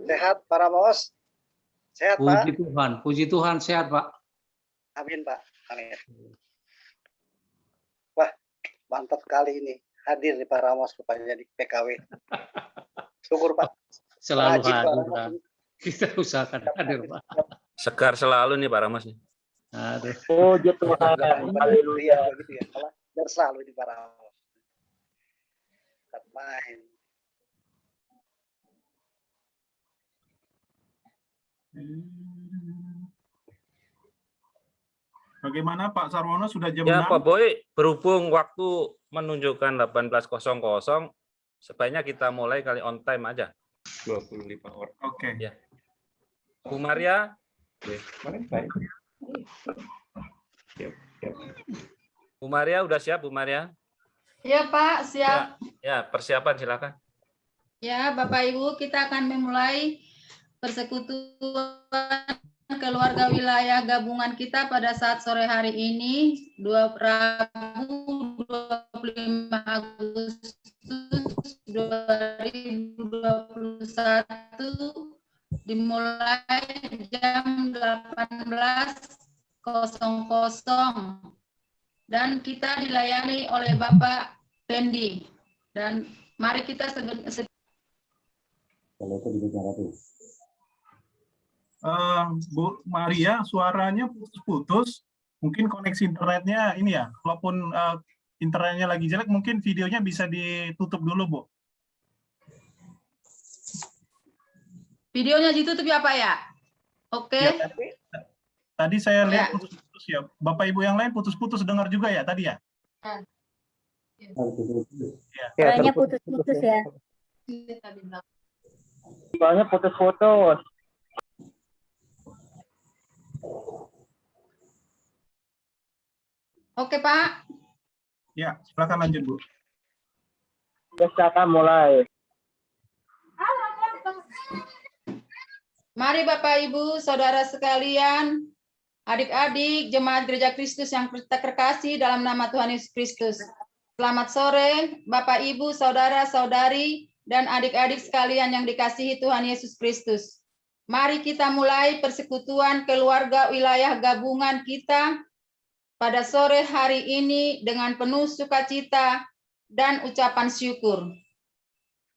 Sehat para bos? Sehat Pak? Puji Tuhan sehat Pak. Amin Pak. Amin. Wah, mantap kali ini hadir di Pak Ramos rupanya di PKW. Syukur Pak. Selalu hadir Pak. Kita usahakan hadir Pak. Segar selalu nih Pak Ramos nih. Aduh. Oh, Tuhan. Haleluya. Begitu ya. Biar selalu di Pak Ramos. Main. Bagaimana Pak Sarwono, sudah jam Ya 6? Pak Boy, berhubung waktu menunjukkan 18.00, sebaiknya kita mulai kali on time aja. 25 orang. Oke. Ya. Bu Maria. Bu Maria udah siap Bu Maria? Ya Pak, siap. Ya, persiapan silakan. Ya Bapak Ibu, kita akan memulai persekutuan keluarga wilayah gabungan kita pada saat sore hari ini, Rabu 25 Agustus 2021, dimulai jam 18.00 dan kita dilayani oleh Bapak Pendi. Dan mari kita Bu Maria, suaranya putus-putus. Mungkin koneksi internetnya ini ya. Walaupun internetnya lagi jelek, mungkin videonya bisa ditutup dulu, Bu. videonya ditutup ya Pak ya? Oke. Ya, tadi saya lihat putus-putus ya. Bapak Ibu yang lain putus-putus dengar juga ya tadi ya? Suaranya putus-putus ya. Soalnya putus-putus. Oke Pak. Ya, silakan lanjut Bu. Kita mulai. Mari Bapak Ibu, Saudara sekalian, adik-adik Jemaat Gereja Kristus yang terkasih dalam nama Tuhan Yesus Kristus. Selamat sore Bapak Ibu, Saudara-saudari, dan adik-adik sekalian yang dikasihi Tuhan Yesus Kristus. Mari kita mulai persekutuan keluarga wilayah gabungan kita pada sore hari ini dengan penuh sukacita dan ucapan syukur.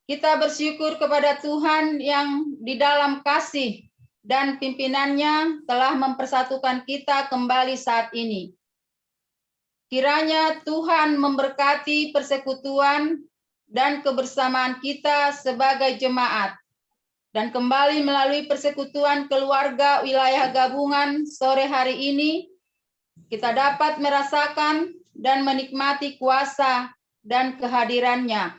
Kita bersyukur kepada Tuhan yang di dalam kasih dan pimpinannya telah mempersatukan kita kembali saat ini. Kiranya Tuhan memberkati persekutuan dan kebersamaan kita sebagai jemaat. Dan kembali melalui persekutuan keluarga wilayah gabungan sore hari ini, kita dapat merasakan dan menikmati kuasa dan kehadirannya.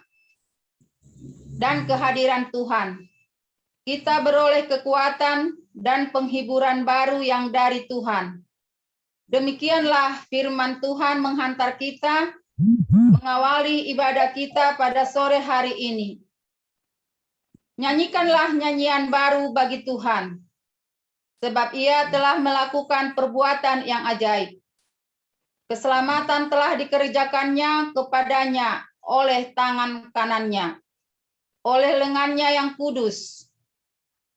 Dan kehadiran Tuhan. Kita beroleh kekuatan dan penghiburan baru yang dari Tuhan. Demikianlah firman Tuhan menghantar kita mengawali ibadah kita pada sore hari ini. Nyanyikanlah nyanyian baru bagi Tuhan, sebab Ia telah melakukan perbuatan yang ajaib. Keselamatan telah dikerjakannya kepadanya oleh tangan kanannya, oleh lengannya yang kudus.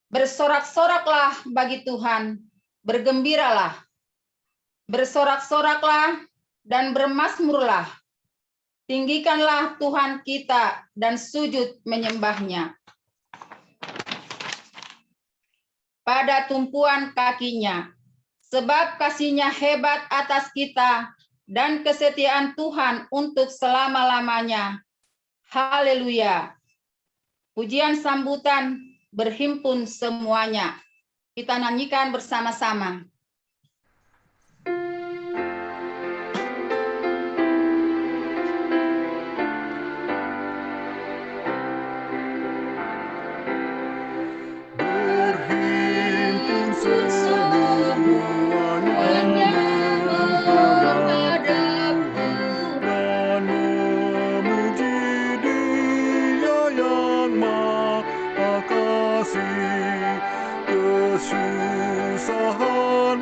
Bersorak-soraklah bagi Tuhan, bergembiralah. Bersorak-soraklah dan bermazmurlah. Tinggikanlah Tuhan kita dan sujud menyembahnya. Pada tumpuan kakinya, sebab kasih-Nya hebat atas kita dan kesetiaan Tuhan untuk selama-lamanya. Haleluya. Pujian sambutan berhimpun semuanya. Kita nyanyikan bersama-sama. Kesusahan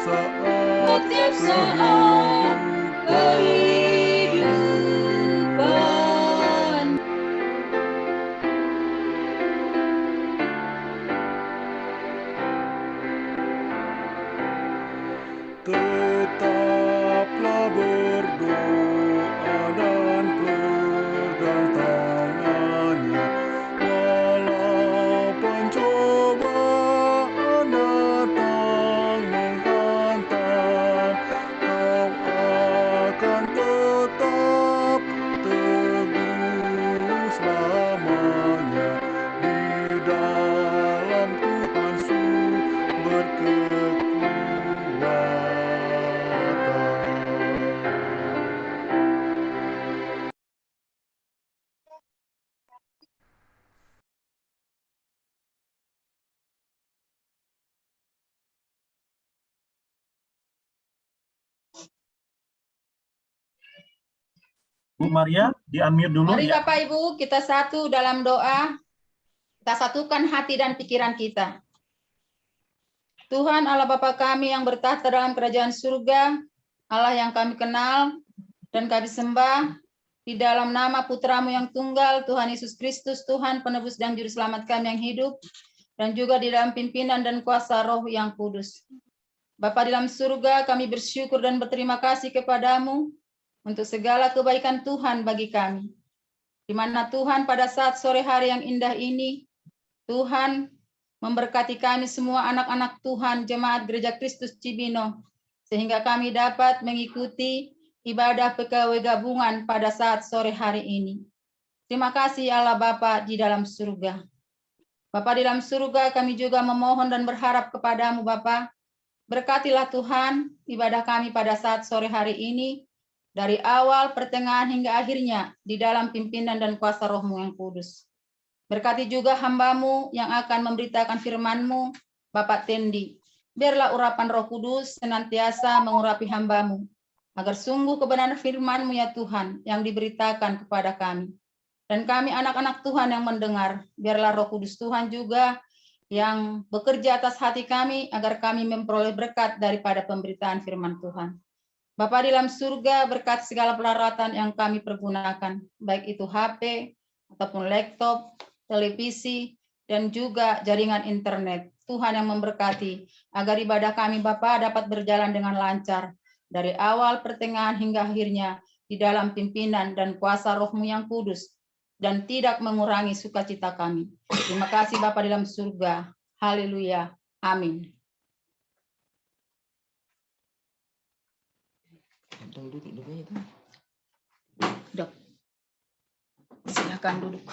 setiap saat kehidupan. Tetaplah berdoa dan pegang tangannya, walau pencobaan datang menghantang, kau akan tetap teguh selamanya di dalam Tuhan sumber kekuatan. Bu Maria, di-unmute dulu Mari ya. Bapak Ibu, kita satu dalam doa. Kita satukan hati dan pikiran kita. Tuhan Allah Bapa kami yang bertahta dalam kerajaan surga, Allah yang kami kenal dan kami sembah, di dalam nama Putramu yang tunggal, Tuhan Yesus Kristus, Tuhan penebus dan juru selamat kami yang hidup, dan juga di dalam pimpinan dan kuasa Roh yang kudus. Bapa di dalam surga, kami bersyukur dan berterima kasih kepadamu untuk segala kebaikan Tuhan bagi kami. Di mana Tuhan pada saat sore hari yang indah ini, Tuhan memberkati kami semua anak-anak Tuhan, Jemaat Gereja Kristus Cibino, sehingga kami dapat mengikuti ibadah PKW gabungan pada saat sore hari ini. Terima kasih Allah Bapa di dalam surga. Bapa di dalam surga, kami juga memohon dan berharap kepadamu Bapa, berkatilah Tuhan ibadah kami pada saat sore hari ini, dari awal, pertengahan, hingga akhirnya di dalam pimpinan dan kuasa Roh-Mu yang kudus. Berkati juga hamba-Mu yang akan memberitakan firman-Mu, Bapak Tendi. Biarlah urapan Roh Kudus senantiasa mengurapi hamba-Mu, agar sungguh kebenaran firman-Mu ya Tuhan yang diberitakan kepada kami. Dan kami anak-anak Tuhan yang mendengar, biarlah Roh Kudus Tuhan juga yang bekerja atas hati kami, agar kami memperoleh berkat daripada pemberitaan firman Tuhan. Bapa di dalam surga, berkat segala peralatan yang kami pergunakan, baik itu HP, ataupun laptop, televisi, dan juga jaringan internet. Tuhan yang memberkati, agar ibadah kami Bapa dapat berjalan dengan lancar, dari awal, pertengahan, hingga akhirnya, di dalam pimpinan dan kuasa Roh-Mu yang kudus, dan tidak mengurangi sukacita kami. Terima kasih Bapa di dalam surga. Haleluya. Amin. Dok, silakan duduk.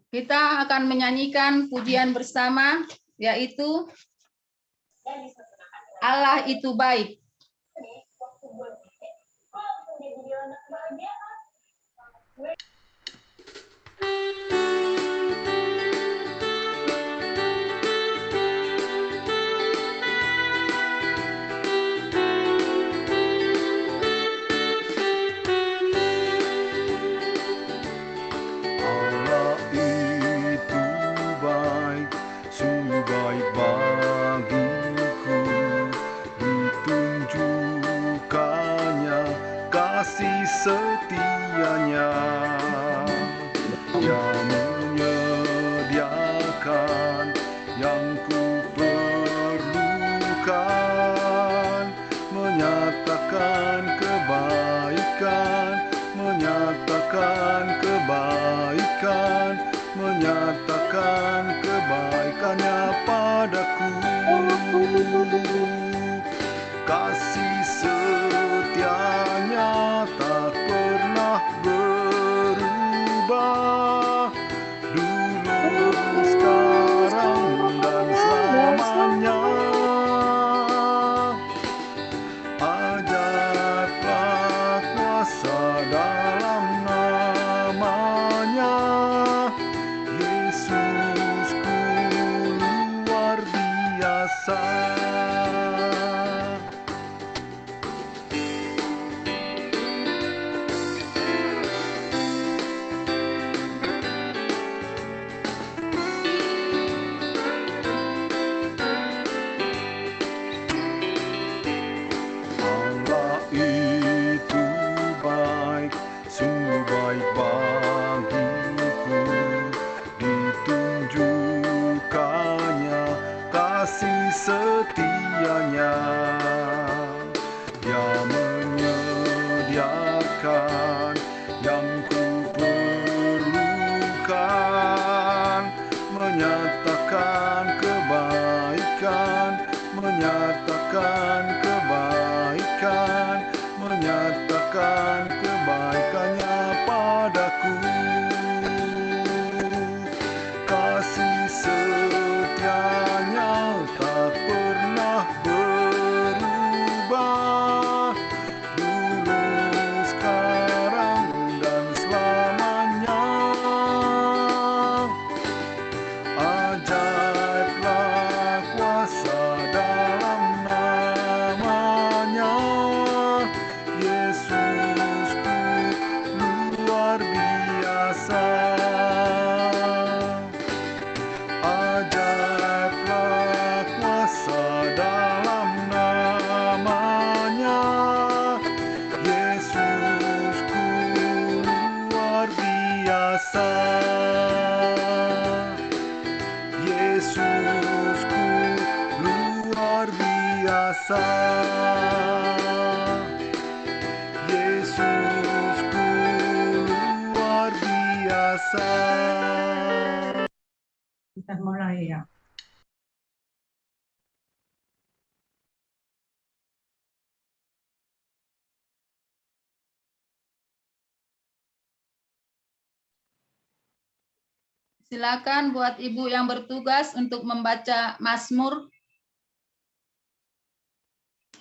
Kita akan menyanyikan pujian bersama, yaitu Allah itu baik. Allah itu baik, sungguh baik bagiku, ditunjukkannya kasih setianya. Dia menyediakan yang ku perlukan, menyatakan kebaikan, menyatakan kebaikan, menyatakan kebaikannya padaku. Kasih setianya tak pernah berubah, dulu, sekarang, dan selamanya. Ajaiblah kuasa dalam namanya, Yesusku luar biasa. menyatakan kebaikan, menyatakan kebaikannya padaku. Kasih setianya tak pernah berubah, dulu, sekarang, dan selamanya. Ajaiblah kuasa dalam namanya, Yesusku luar biasa. Ajaiblah kuasa dalam namanya, Yesusku luar biasa. Yesusku luar biasa. Yesusku luar biasa. Kita mulai ya. Silakan buat Ibu yang bertugas untuk membaca Mazmur.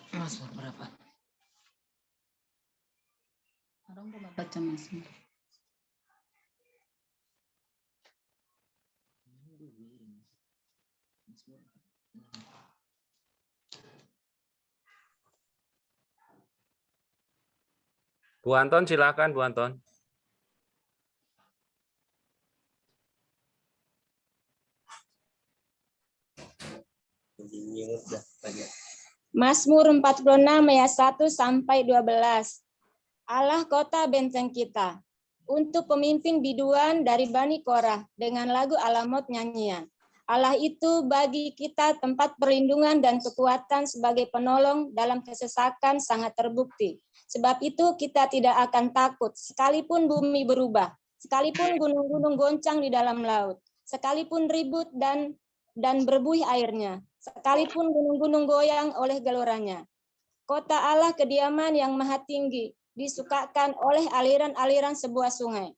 Mazmur berapa? Orang mau baca Mazmur. Bu Anton, silakan Bu Anton. Mazmur 46 ayat 1 sampai 12. Allah kota benteng kita. Untuk pemimpin biduan dari Bani Korah dengan lagu Alamot nyanyian. Allah itu bagi kita tempat perlindungan dan kekuatan sebagai penolong dalam kesesakan sangat terbukti. Sebab itu kita tidak akan takut sekalipun bumi berubah, sekalipun gunung-gunung goncang di dalam laut, sekalipun ribut dan berbuih airnya, sekalipun gunung-gunung goyang oleh geloranya. Kota Allah kediaman yang maha tinggi, disukakan oleh aliran-aliran sebuah sungai.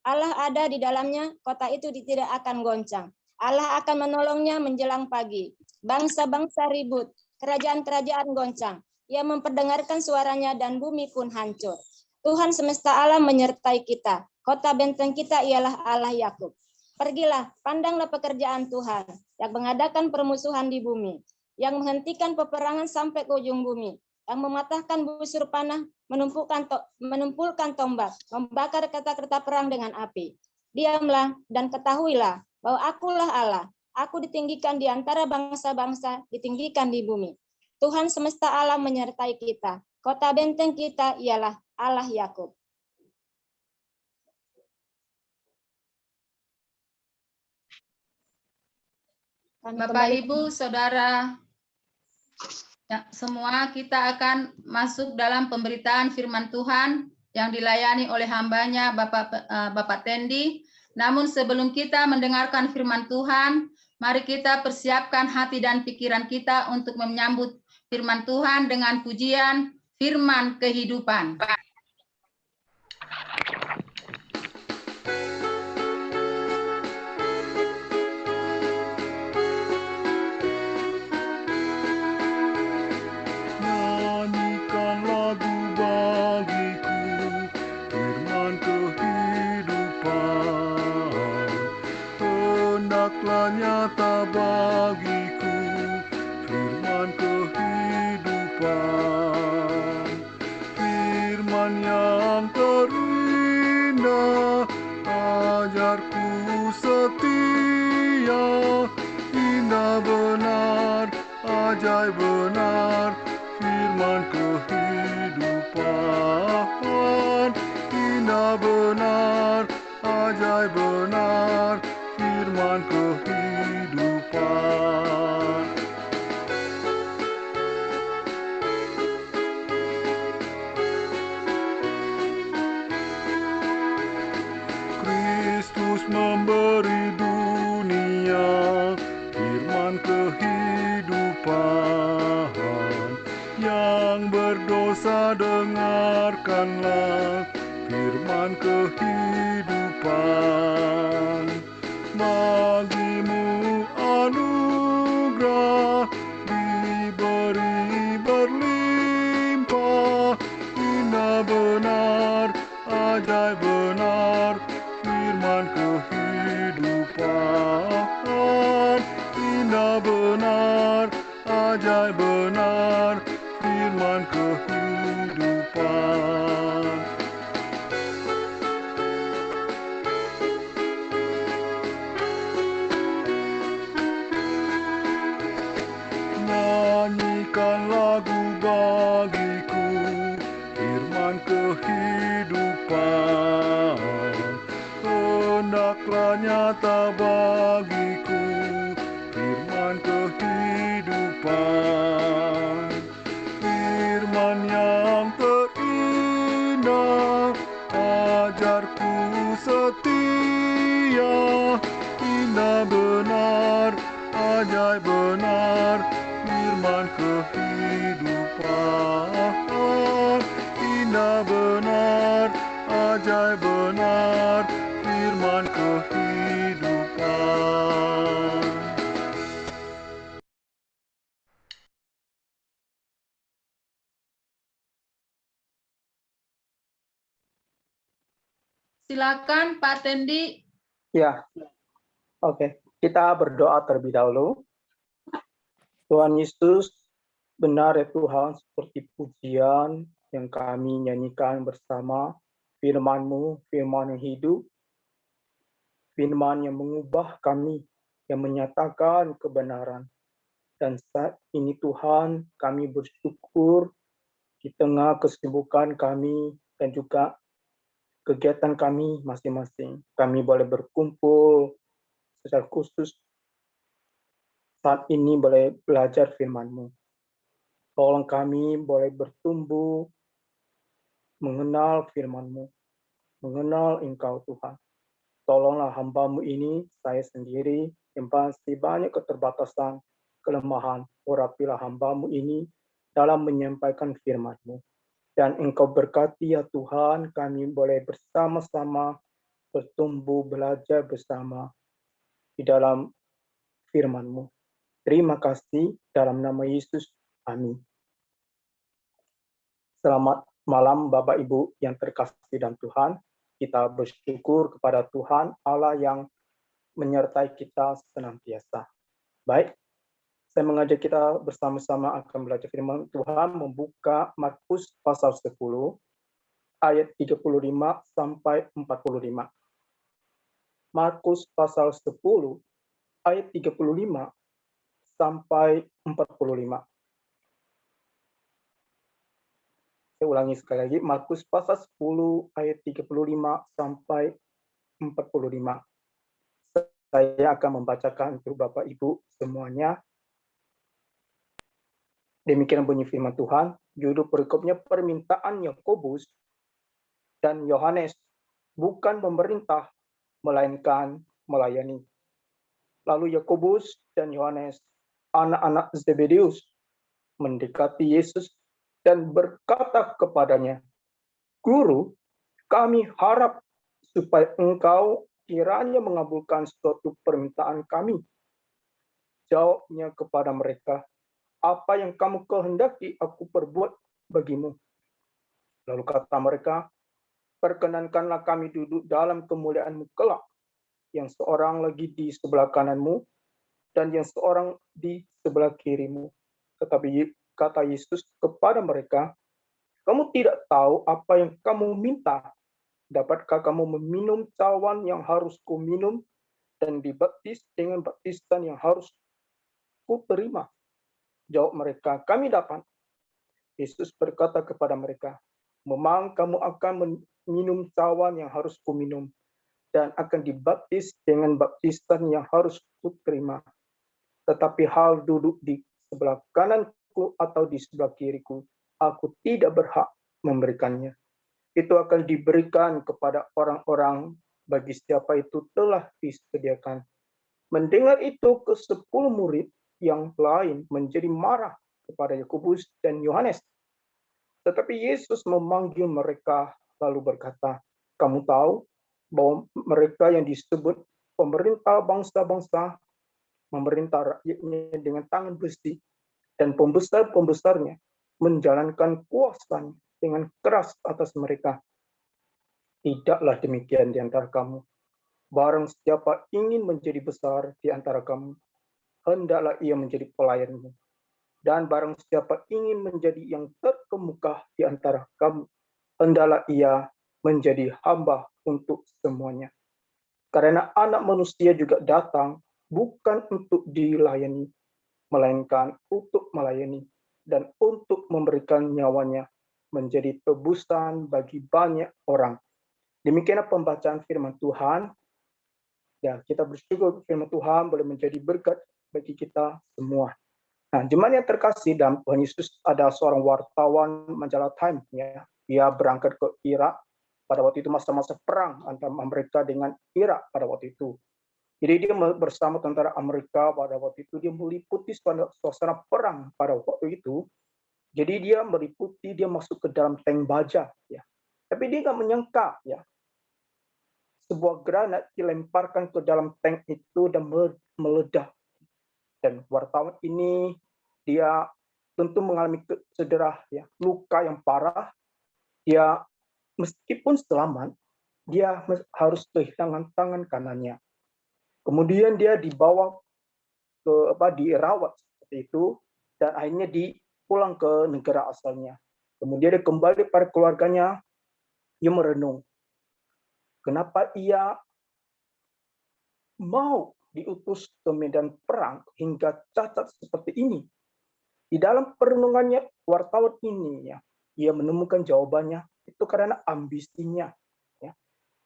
Allah ada di dalamnya, kota itu tidak akan goncang. Allah akan menolongnya menjelang pagi. Bangsa-bangsa ribut, kerajaan-kerajaan goncang. Ia memperdengarkan suaranya dan bumi pun hancur. Tuhan semesta alam menyertai kita. Kota benteng kita ialah Allah Yakub. Pergilah, pandanglah pekerjaan Tuhan yang mengadakan permusuhan di bumi, yang menghentikan peperangan sampai ke ujung bumi, yang mematahkan busur panah, menumpulkan tombak, membakar kereta-kereta perang dengan api. Diamlah dan ketahuilah bahwa akulah Allah. Aku ditinggikan di antara bangsa-bangsa, ditinggikan di bumi. Tuhan semesta alam menyertai kita. Kota benteng kita ialah Allah Yakub. Bapak, Ibu, Saudara, ya, semua kita akan masuk dalam pemberitaan firman Tuhan yang dilayani oleh hambanya Bapak Tendi. Namun sebelum kita mendengarkan firman Tuhan, mari kita persiapkan hati dan pikiran kita untuk menyambut firman Tuhan dengan pujian firman kehidupan. Nyanyikan lagu bagiku, firman kehidupan. Hendaklah nyata bagiku, firman kehidupan. Firman yang terindah, ajarku setia, indah benar, ajaib benar, firman kehidupan. Indah benar, ajaib benar, firman kehidupan. Kristus memberi dunia firman kehidupan. yang berdosa, dengarkanlah firman kehidupan. Bagimu anugerah diberi berlimpah, indah benar, ajaib benar, firman kehidupan. Indah benar, ajaib benar, firman kehidupan. Nyanyikan lagu bagiku, firman kehidupan. Hendaklah nyata bagiku, firman kehidupan. Firman yang terindah, ajarku setia, indah benar, ajaib benar, firman kehidupan. Indah benar, ajaib benar, firman kehidupan. Silakan Pak Tendi. Ya, oke. Kita berdoa terlebih dahulu. Tuhan Yesus, benar ya Tuhan, seperti pujian yang kami nyanyikan bersama, firman-Mu, firman yang hidup, firman yang mengubah kami, yang menyatakan kebenaran. Dan saat ini Tuhan, kami bersyukur di tengah kesibukan kami dan juga kegiatan kami masing-masing. Kami boleh berkumpul secara khusus saat ini boleh belajar firman-Mu. Tolong kami boleh bertumbuh, mengenal firman-Mu, mengenal Engkau Tuhan. Tolonglah hamba-Mu ini, saya sendiri, yang pasti banyak keterbatasan, kelemahan. Urapilah hamba-Mu ini dalam menyampaikan firman-Mu. Dan Engkau berkati ya Tuhan, kami boleh bersama-sama bertumbuh, belajar bersama di dalam firman-Mu. Terima kasih dalam nama Yesus. Amin. Selamat malam Bapak Ibu yang terkasih dalam Tuhan. Kita bersyukur kepada Tuhan Allah yang menyertai kita senantiasa. Baik, saya mengajak kita bersama-sama akan belajar firman Tuhan, membuka Markus pasal 10 ayat 35 sampai 45. Markus pasal 10 ayat 35 sampai 45. Saya ulangi sekali lagi, Markus pasal 10 ayat 35 sampai 45. Saya akan membacakan untuk Bapak Ibu semuanya. Demikian bunyi firman Tuhan. Judul perikopnya permintaan Yakobus dan Yohanes, bukan pemerintah, melainkan melayani. Lalu Yakobus dan Yohanes, anak-anak Zebedeus, mendekati Yesus dan berkata kepadanya, Guru, kami harap supaya Engkau kiranya mengabulkan suatu permintaan kami. Jawabnya kepada mereka, apa yang kamu kehendaki aku perbuat bagimu. Lalu kata mereka, perkenankanlah kami duduk dalam kemuliaan-Mu kelak, yang seorang lagi di sebelah kananmu dan yang seorang di sebelah kirimu. Tetapi kata Yesus kepada mereka, kamu tidak tahu apa yang kamu minta. Dapatkah kamu meminum cawan yang harus kuminum dan dibaptis dengan baptisan yang harus kuterima? Jawab mereka, kami dapat. Yesus berkata kepada mereka, memang kamu akan minum cawan yang harus kuminum dan akan dibaptis dengan baptisan yang harus kuterima. Tetapi hal duduk di sebelah kananku atau di sebelah kiriku, aku tidak berhak memberikannya. Itu akan diberikan kepada orang-orang bagi siapa itu telah disediakan. Mendengar itu, ke-10 murid yang lain menjadi marah kepada Yakobus dan Yohanes. Tetapi Yesus memanggil mereka lalu berkata, kamu tahu bahwa mereka yang disebut pemerintah bangsa-bangsa memerintah rakyatnya dengan tangan besi, dan pembesar-pembesarnya menjalankan kuasanya dengan keras atas mereka. Tidaklah demikian di antara kamu. Barang siapa ingin menjadi besar di antara kamu, hendaklah ia menjadi pelayanmu. Dan barang siapa ingin menjadi yang terkemuka di antara kamu, hendaklah ia menjadi hamba untuk semuanya. Karena Anak Manusia juga datang bukan untuk dilayani, melainkan untuk melayani dan untuk memberikan nyawanya menjadi tebusan bagi banyak orang. Demikianlah pembacaan firman Tuhan. Ya, kita bersyukur firman Tuhan boleh menjadi berkat bagi kita semua. Nah, jemaat yang terkasih dalam Tuhan Yesus, ada seorang wartawan majalah Time, ya. Dia berangkat ke Irak pada waktu itu, masa-masa perang antara Amerika dengan Irak pada waktu itu. Jadi dia bersama tentara Amerika pada waktu itu, dia meliputi suasana perang pada waktu itu. Jadi dia meliputi, dia masuk ke dalam tank baja, ya. Tapi dia nggak menyangka, ya, sebuah granat dilemparkan ke dalam tank itu dan meledak. Dan wartawan ini dia tentu mengalami cedera, ya, luka yang parah. Dia meskipun selamat, dia harus kehilangan tangan kanannya. Kemudian dia dibawa dirawat seperti itu, dan akhirnya dipulang ke negara asalnya. Kemudian dia kembali pada keluarganya, dia merenung. Kenapa ia mau diutus ke medan perang hingga cacat seperti ini? Di dalam perenungannya, wartawan ini, ya, ia menemukan jawabannya itu karena ambisinya. Ya.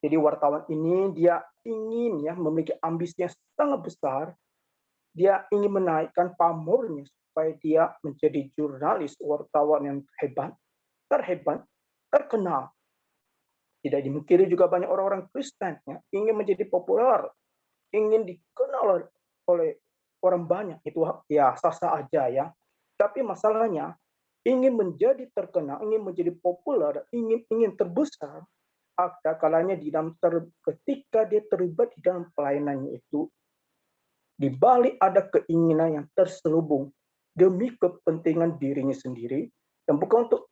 Jadi wartawan ini dia ingin, ya, memiliki ambisi yang sangat besar. Dia ingin menaikkan pamornya supaya dia menjadi jurnalis, wartawan yang hebat, terhebat, terkenal. Tidak dimungkiri juga banyak orang-orang Kristen, ya, ingin menjadi populer, ingin dikenal oleh orang banyak. Itu ya sah-sah aja, ya. Tapi masalahnya, ingin menjadi terkenal, ingin menjadi populer, ingin terbesar, ada kalanya di dalam ketika dia terlibat di dalam pelayanannya itu, di balik ada keinginan yang terselubung demi kepentingan dirinya sendiri, dan bukan untuk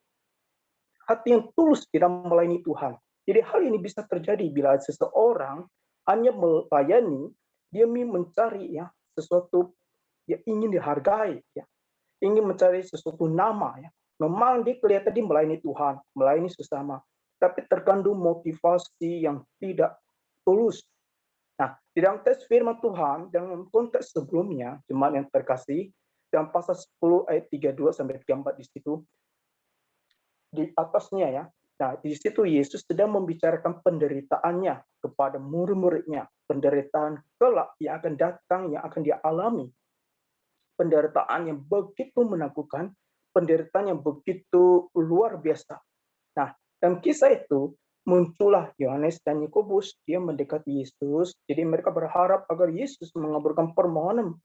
hati yang tulus di dalam melayani Tuhan. Jadi hal ini bisa terjadi bila seseorang hanya melayani, dia mencari, ya, sesuatu yang ingin dihargai, ya, ingin mencari sesuatu nama, ya. Memang dia kelihatan dia melayani Tuhan, melayani sesama, tapi terkandung motivasi yang tidak tulus. Nah, di dalam teks firman Tuhan, dalam konteks sebelumnya, jemaat yang terkasih, dalam pasal 10 ayat 32 sampai 34 di situ, di atasnya, ya. Nah, di situ Yesus sedang membicarakan penderitaannya kepada murid-muridnya, penderitaan kelak yang akan datang, yang akan dia alami. Penderitaan yang begitu menakutkan, penderitaan yang begitu luar biasa. Nah, dalam kisah itu, muncullah Yohanes dan Yakobus, dia mendekati Yesus, jadi mereka berharap agar Yesus mengabulkan permohonan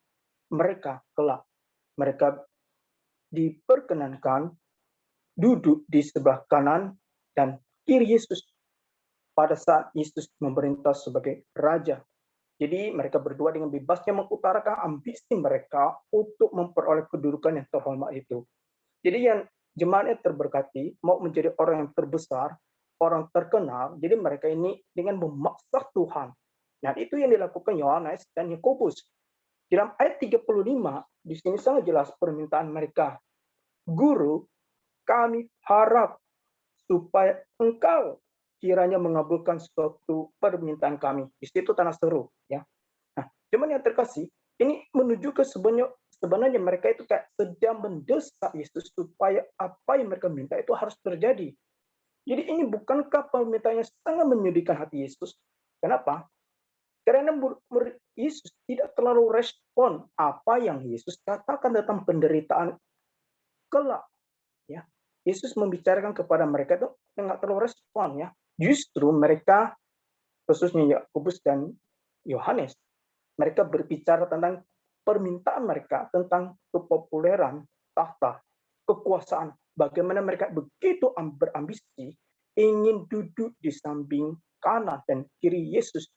mereka kelak. Mereka diperkenankan duduk di sebelah kanan dan kiri Yesus pada saat Yesus memerintah sebagai Raja. Jadi mereka berdua dengan bebasnya mengutarakan ambisi mereka untuk memperoleh kedudukan yang terhormat itu. Jadi yang jemaatnya terberkati, mau menjadi orang yang terbesar, orang terkenal, jadi mereka ini dengan memaksa Tuhan. Nah, itu yang dilakukan Yohanes dan Yakobus. Dalam ayat 35, di sini sangat jelas permintaan mereka. Guru, kami harap supaya engkau kiranya mengabulkan suatu permintaan kami. Di situ tanah seru, ya. Nah, cuman yang terkasih, ini menuju ke sebenarnya mereka itu kayak sedang mendesak Yesus supaya apa yang mereka minta itu harus terjadi. Jadi ini bukankah permintaannya sangat menyedihkan hati Yesus? Kenapa? Karena murid Yesus tidak terlalu respon apa yang Yesus katakan tentang penderitaan kelak. Ya, Yesus membicarakan kepada mereka itu nggak terlalu respon, ya. Justru mereka, khususnya Yakobus dan Yohanes, mereka berbicara tentang permintaan mereka tentang kepopuleran tahta. kekuasaan. Bagaimana mereka begitu berambisi ingin duduk di samping kanan dan kiri Yesus.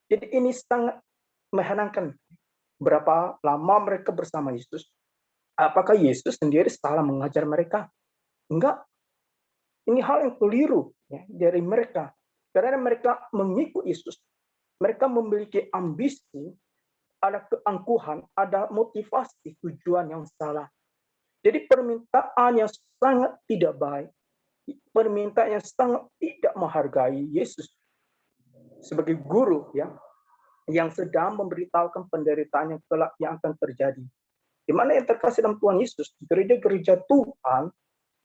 Jadi ini sangat mengherankan. Berapa lama mereka bersama Yesus? Apakah Yesus sendiri salah mengajar mereka? Enggak. Ini hal yang keliru ya, dari mereka. Karena mereka mengikut Yesus. Mereka memiliki ambisi, ada keangkuhan, ada motivasi, tujuan yang salah. Jadi permintaan yang sangat tidak baik, permintaan yang sangat tidak menghargai Yesus sebagai guru ya, yang sedang memberitahukan penderitaan yang kelak yang akan terjadi. Di mana yang terkasih dalam Tuhan Yesus, gereja-gereja Tuhan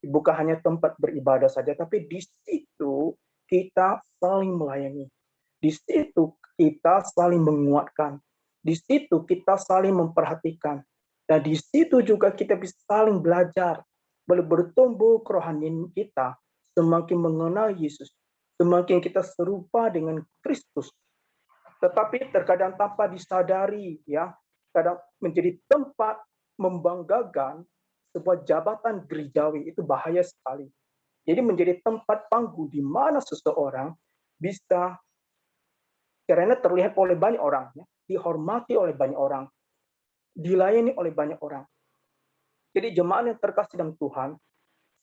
bukan hanya tempat beribadah saja, tapi di situ kita saling melayani. Di situ kita saling menguatkan. Di situ kita saling memperhatikan. Dan di situ juga kita bisa saling belajar, bertumbuh kerohanian kita, semakin mengenal Yesus, semakin kita serupa dengan Kristus. Tetapi terkadang tanpa disadari, ya, kadang menjadi tempat membanggakan sebuah jabatan gerejawi itu bahaya sekali. Jadi menjadi tempat panggung di mana seseorang bisa karena terlihat oleh banyak orang, ya, dihormati oleh banyak orang, dilayani oleh banyak orang. Jadi jemaat yang terkasih dalam Tuhan,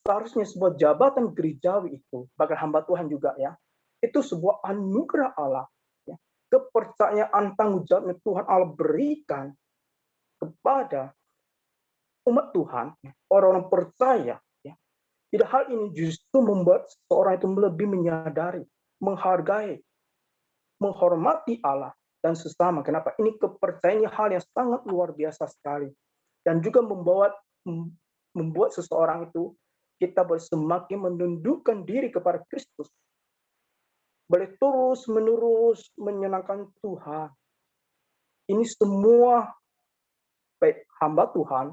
seharusnya sebuah jabatan gerejawi itu, bahkan hamba Tuhan juga ya, itu sebuah anugerah Allah. Ya. Kepercayaan tanggung jawab yang Tuhan Allah berikan kepada umat Tuhan, orang-orang percaya. Ya. Tidak hal ini justru membuat seorang itu lebih menyadari, menghargai, menghormati Allah dan sesama. Kenapa? Ini kepercayaan hal yang sangat luar biasa sekali. Dan juga membuat seseorang itu kita semakin menundukkan diri kepada Kristus. Boleh terus-menerus menyenangkan Tuhan. Ini semua baik hamba Tuhan,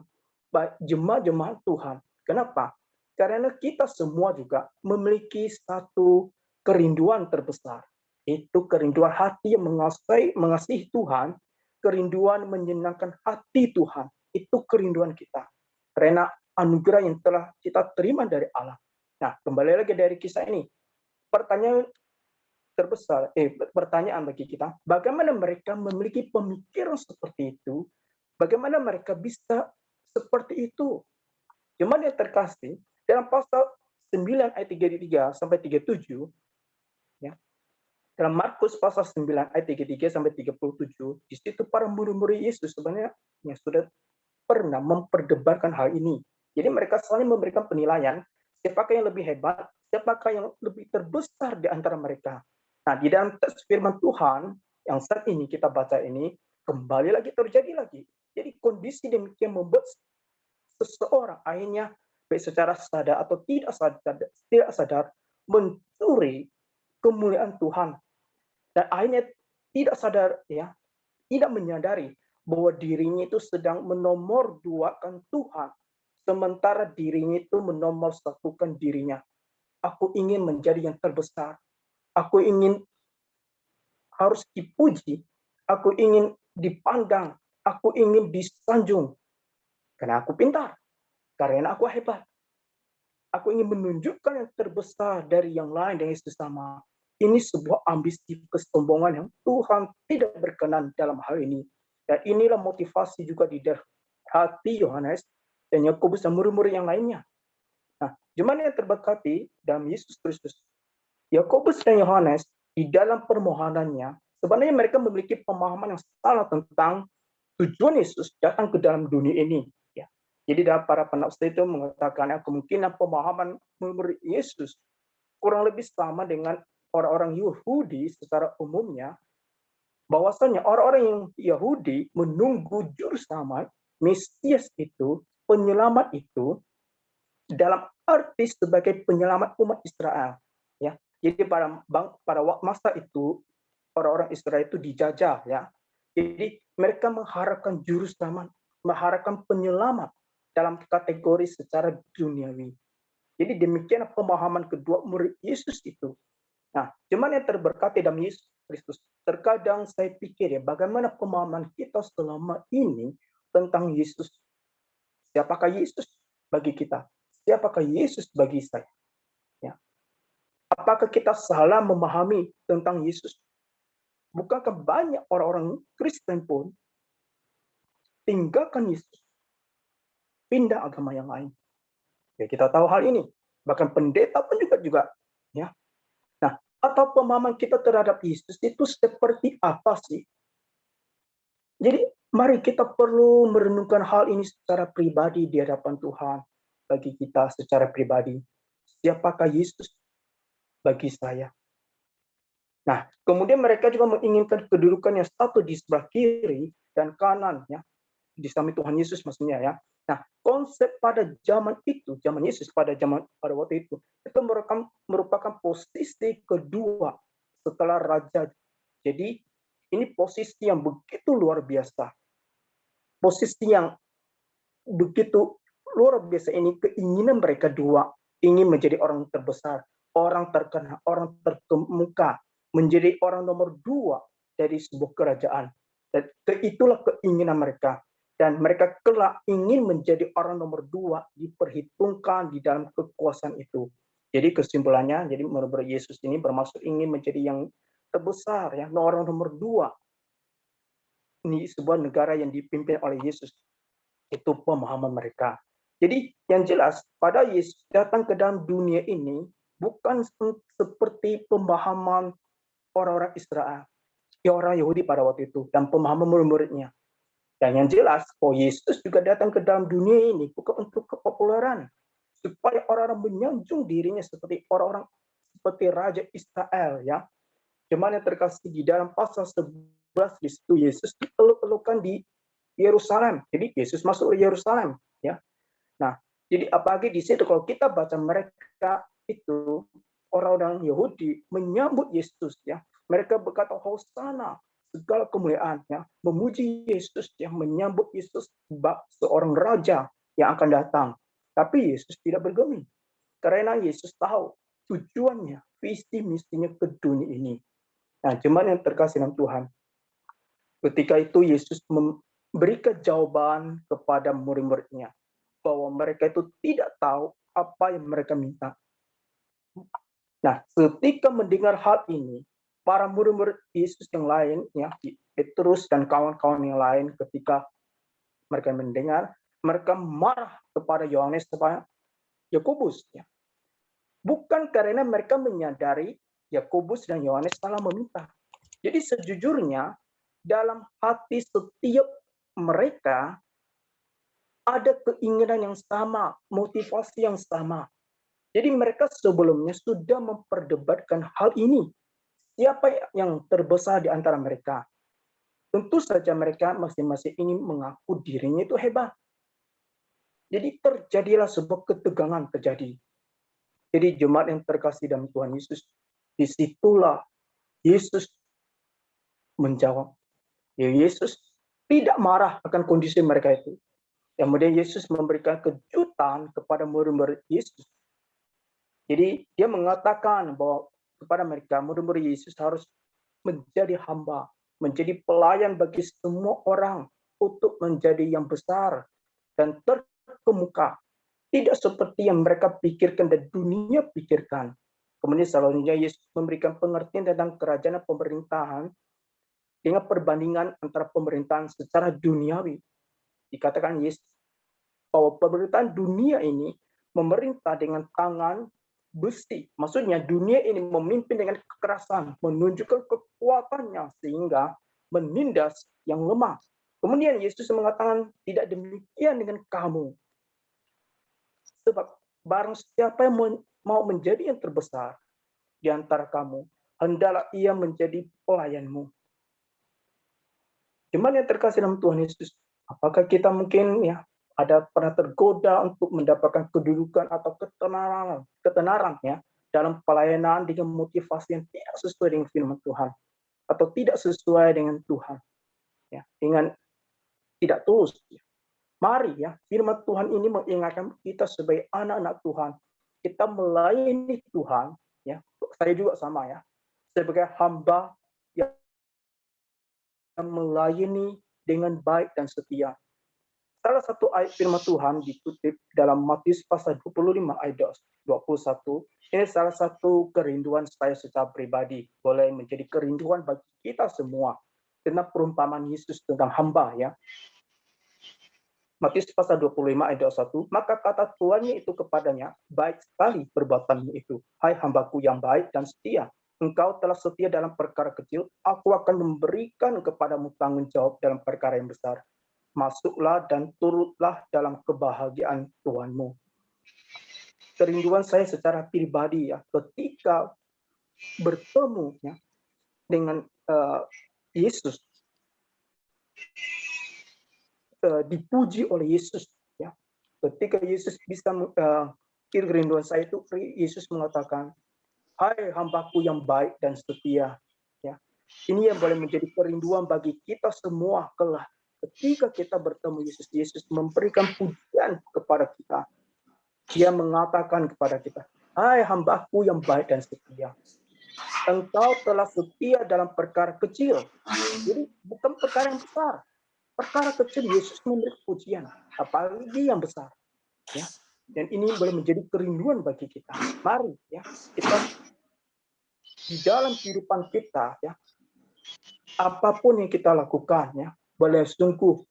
baik jemaat-jemaat Tuhan. Kenapa? Karena kita semua juga memiliki satu kerinduan terbesar. Itu kerinduan hati yang mengasihi Tuhan, kerinduan menyenangkan hati Tuhan. Itu kerinduan kita. Karena anugerah yang telah kita terima dari Allah. Nah, kembali lagi dari kisah ini. Pertanyaan terbesar, pertanyaan bagi kita, bagaimana mereka memiliki pemikiran seperti itu? Bagaimana mereka bisa seperti itu? Cuman yang terkasih, dalam pasal 9 ayat 33 sampai 37, ya, dalam Markus pasal 9 ayat 33 sampai 37, di situ para murid-murid Yesus sebenarnya yang sudah pernah memperdebatkan hal ini. Jadi mereka saling memberikan penilaian, siapakah yang lebih hebat, siapakah yang lebih terbesar di antara mereka. Nah, di dalam teks firman Tuhan yang saat ini kita baca ini, kembali lagi terjadi lagi. Jadi kondisi demikian membuat seseorang akhirnya baik secara sadar atau tidak sadar mencuri kemuliaan Tuhan. Dan akhirnya tidak sadar, ya, tidak menyadari bahwa dirinya itu sedang menomorduakan Tuhan, sementara dirinya itu menomorsatukan dirinya. Aku ingin menjadi yang terbesar. Aku ingin harus dipuji. Aku ingin dipandang. Aku ingin disanjung. Karena aku pintar. Karena aku hebat. Aku ingin menunjukkan yang terbesar dari yang lain dengan sesama. Ini sebuah ambisi kesombongan yang Tuhan tidak berkenan dalam hal ini. Dan inilah motivasi juga di hati Yohanes dan Yakobus dan murid-murid yang lainnya. Nah, jemaat yang terberkati dalam Yesus Kristus, Yakobus dan Yohanes di dalam permohonannya, sebenarnya mereka memiliki pemahaman yang salah tentang tujuan Yesus datang ke dalam dunia ini. Ya. Jadi dalam para penafsir itu mengatakan kemungkinan pemahaman murid Yesus kurang lebih sama dengan orang-orang Yahudi secara umumnya, bahwasanya orang-orang yang Yahudi menunggu juru selamat, Mesias itu, penyelamat itu, dalam arti sebagai penyelamat umat Israel. Ya, jadi pada masa itu orang-orang Israel itu dijajah, ya. Jadi mereka mengharapkan juru selamat, mengharapkan penyelamat dalam kategori secara duniawi. Jadi demikian pemahaman kedua murid Yesus itu. Nah, jemaat yang terberkati dalam Yesus Kristus, terkadang saya pikir ya, bagaimana pemahaman kita selama ini tentang Yesus. Siapakah Yesus? bagi kita? Siapakah Yesus bagi saya? Ya. Apakah kita salah memahami tentang Yesus? Bukankah banyak orang-orang Kristen pun tinggalkan Yesus, pindah agama yang lain? Ya, kita tahu hal ini. Bahkan pendeta pun juga ya. Nah, atau pemahaman kita terhadap Yesus itu seperti apa sih? Jadi, mari kita perlu merenungkan hal ini secara pribadi di hadapan Tuhan. Bagi kita secara pribadi, siapakah Yesus bagi saya? Nah, kemudian mereka juga menginginkan kedudukan yang satu di sebelah kiri dan kanan, ya, di samping Tuhan Yesus maksudnya ya. Nah, konsep pada zaman itu, zaman Yesus pada waktu itu merupakan posisi kedua setelah raja. Jadi ini posisi yang begitu luar biasa. Posisi yang begitu luar biasa ini, keinginan mereka dua, ingin menjadi orang terbesar, orang terkenal, orang terkemuka, menjadi orang nomor 2 dari sebuah kerajaan. Dan itulah keinginan mereka. Dan mereka kelak ingin menjadi orang nomor 2 diperhitungkan di dalam kekuasaan itu. Jadi kesimpulannya, jadi menurut Yesus ini bermaksud ingin menjadi yang terbesar, ya, orang nomor 2 ini sebuah negara yang dipimpin oleh Yesus. Itu pemahaman mereka. Jadi yang jelas pada Yesus datang ke dalam dunia ini bukan seperti pemahaman orang-orang Israel, ya orang Yahudi pada waktu itu, dan pemahaman murid-muridnya. Dan yang jelas, Yesus juga datang ke dalam dunia ini bukan untuk kepopuleran, supaya orang-orang menyanjung dirinya seperti orang-orang seperti Raja Israel, ya. Cuman yang terkasih di dalam pasal 11 di situ Yesus dipeluk-pelukan di Yerusalem. Jadi Yesus masuk ke Yerusalem, ya. Nah, jadi apalagi di situ kalau kita baca mereka itu orang-orang Yahudi menyambut Yesus, ya. Mereka berkata hosana, segala kemuliaan, ya, memuji Yesus, yang menyambut Yesus sebagai seorang raja yang akan datang. Tapi Yesus tidak bergeming karena Yesus tahu tujuannya, visi misinya ke dunia ini. Nah, cuman yang terkasih dalam Tuhan, ketika itu Yesus memberikan jawaban kepada murid-muridnya bahwa mereka itu tidak tahu apa yang mereka minta. Nah, ketika mendengar hal ini, para murid-murid Yesus yang lain, ya, Petrus dan kawan-kawan yang lain, ketika mereka mendengar, mereka marah kepada Yohanes dan Yakobus, ya. Bukan karena mereka menyadari Yakobus dan Yohanes salah meminta. Jadi sejujurnya dalam hati setiap mereka ada keinginan yang sama, motivasi yang sama. Jadi mereka sebelumnya sudah memperdebatkan hal ini. Siapa yang terbesar di antara mereka? Tentu saja mereka masing-masing ingin mengaku dirinya itu hebat. Jadi terjadilah sebuah ketegangan terjadi. Jadi jemaat yang terkasih dalam Tuhan Yesus, disitulah Yesus menjawab. Ya, Yesus tidak marah akan kondisi mereka itu. Kemudian Yesus memberikan kejutan kepada murid-murid Yesus. Jadi dia mengatakan bahwa kepada mereka, murid-murid Yesus harus menjadi hamba, menjadi pelayan bagi semua orang untuk menjadi yang besar dan terkemuka. Tidak seperti yang mereka pikirkan dan dunia pikirkan. Kemudian selanjutnya Yesus memberikan pengertian tentang kerajaan dan pemerintahan dengan perbandingan antara pemerintahan secara duniawi. Dikatakan Yesus bahwa pemerintahan dunia ini memerintah dengan tangan besi. Maksudnya dunia ini memimpin dengan kekerasan, menunjukkan kekuatannya sehingga menindas yang lemah. Kemudian Yesus mengatakan tidak demikian dengan kamu. Sebab barang siapa yang mau menjadi yang terbesar di antara kamu, hendaklah ia menjadi pelayanmu. Cuman yang terkasih dalam Tuhan Yesus, apakah kita mungkin ada pernah tergoda untuk mendapatkan kedudukan atau ketenaran ya dalam pelayanan dengan motivasi yang tidak sesuai dengan firman Tuhan atau tidak sesuai dengan Tuhan, ya, dengan tidak tulus. Ya. Mari ya, firman Tuhan ini mengingatkan kita sebagai anak-anak Tuhan, kita melayani Tuhan, ya. Saya juga sama ya, sebagai hamba yang melayani dengan baik dan setia. Salah satu ayat firman Tuhan dikutip dalam Matius pasal 25 ayat 21. Ini salah satu kerinduan saya secara pribadi, boleh menjadi kerinduan bagi kita semua. Tentang perumpamaan Yesus tentang hamba ya. Matius pasal 25 ayat 21, maka kata tuannya itu kepadanya, baik sekali perbuatanmu itu, hai hambaku yang baik dan setia. Engkau telah setia dalam perkara kecil, aku akan memberikan kepadamu tanggung jawab dalam perkara yang besar. Masuklah dan turutlah dalam kebahagiaan Tuhanmu. Kerinduan saya secara pribadi ya, ketika bertemu ya, dengan Yesus, dipuji oleh Yesus ya. Ketika Yesus bisa kerinduan saya itu, Yesus mengatakan, hai hambaku yang baik dan setia ya. Ini yang boleh menjadi kerinduan bagi kita semua kelak. Ketika kita bertemu Yesus, Yesus memberikan pujian kepada kita. Dia mengatakan kepada kita, hai hambaku yang baik dan setia. Engkau telah setia dalam perkara kecil. Jadi bukan perkara yang besar. Perkara kecil Yesus memberi pujian, apalagi yang besar. Ya. Dan ini boleh menjadi kerinduan bagi kita. Mari ya, kita di dalam kehidupan kita ya, apapun yang kita lakukan ya, boleh sungguh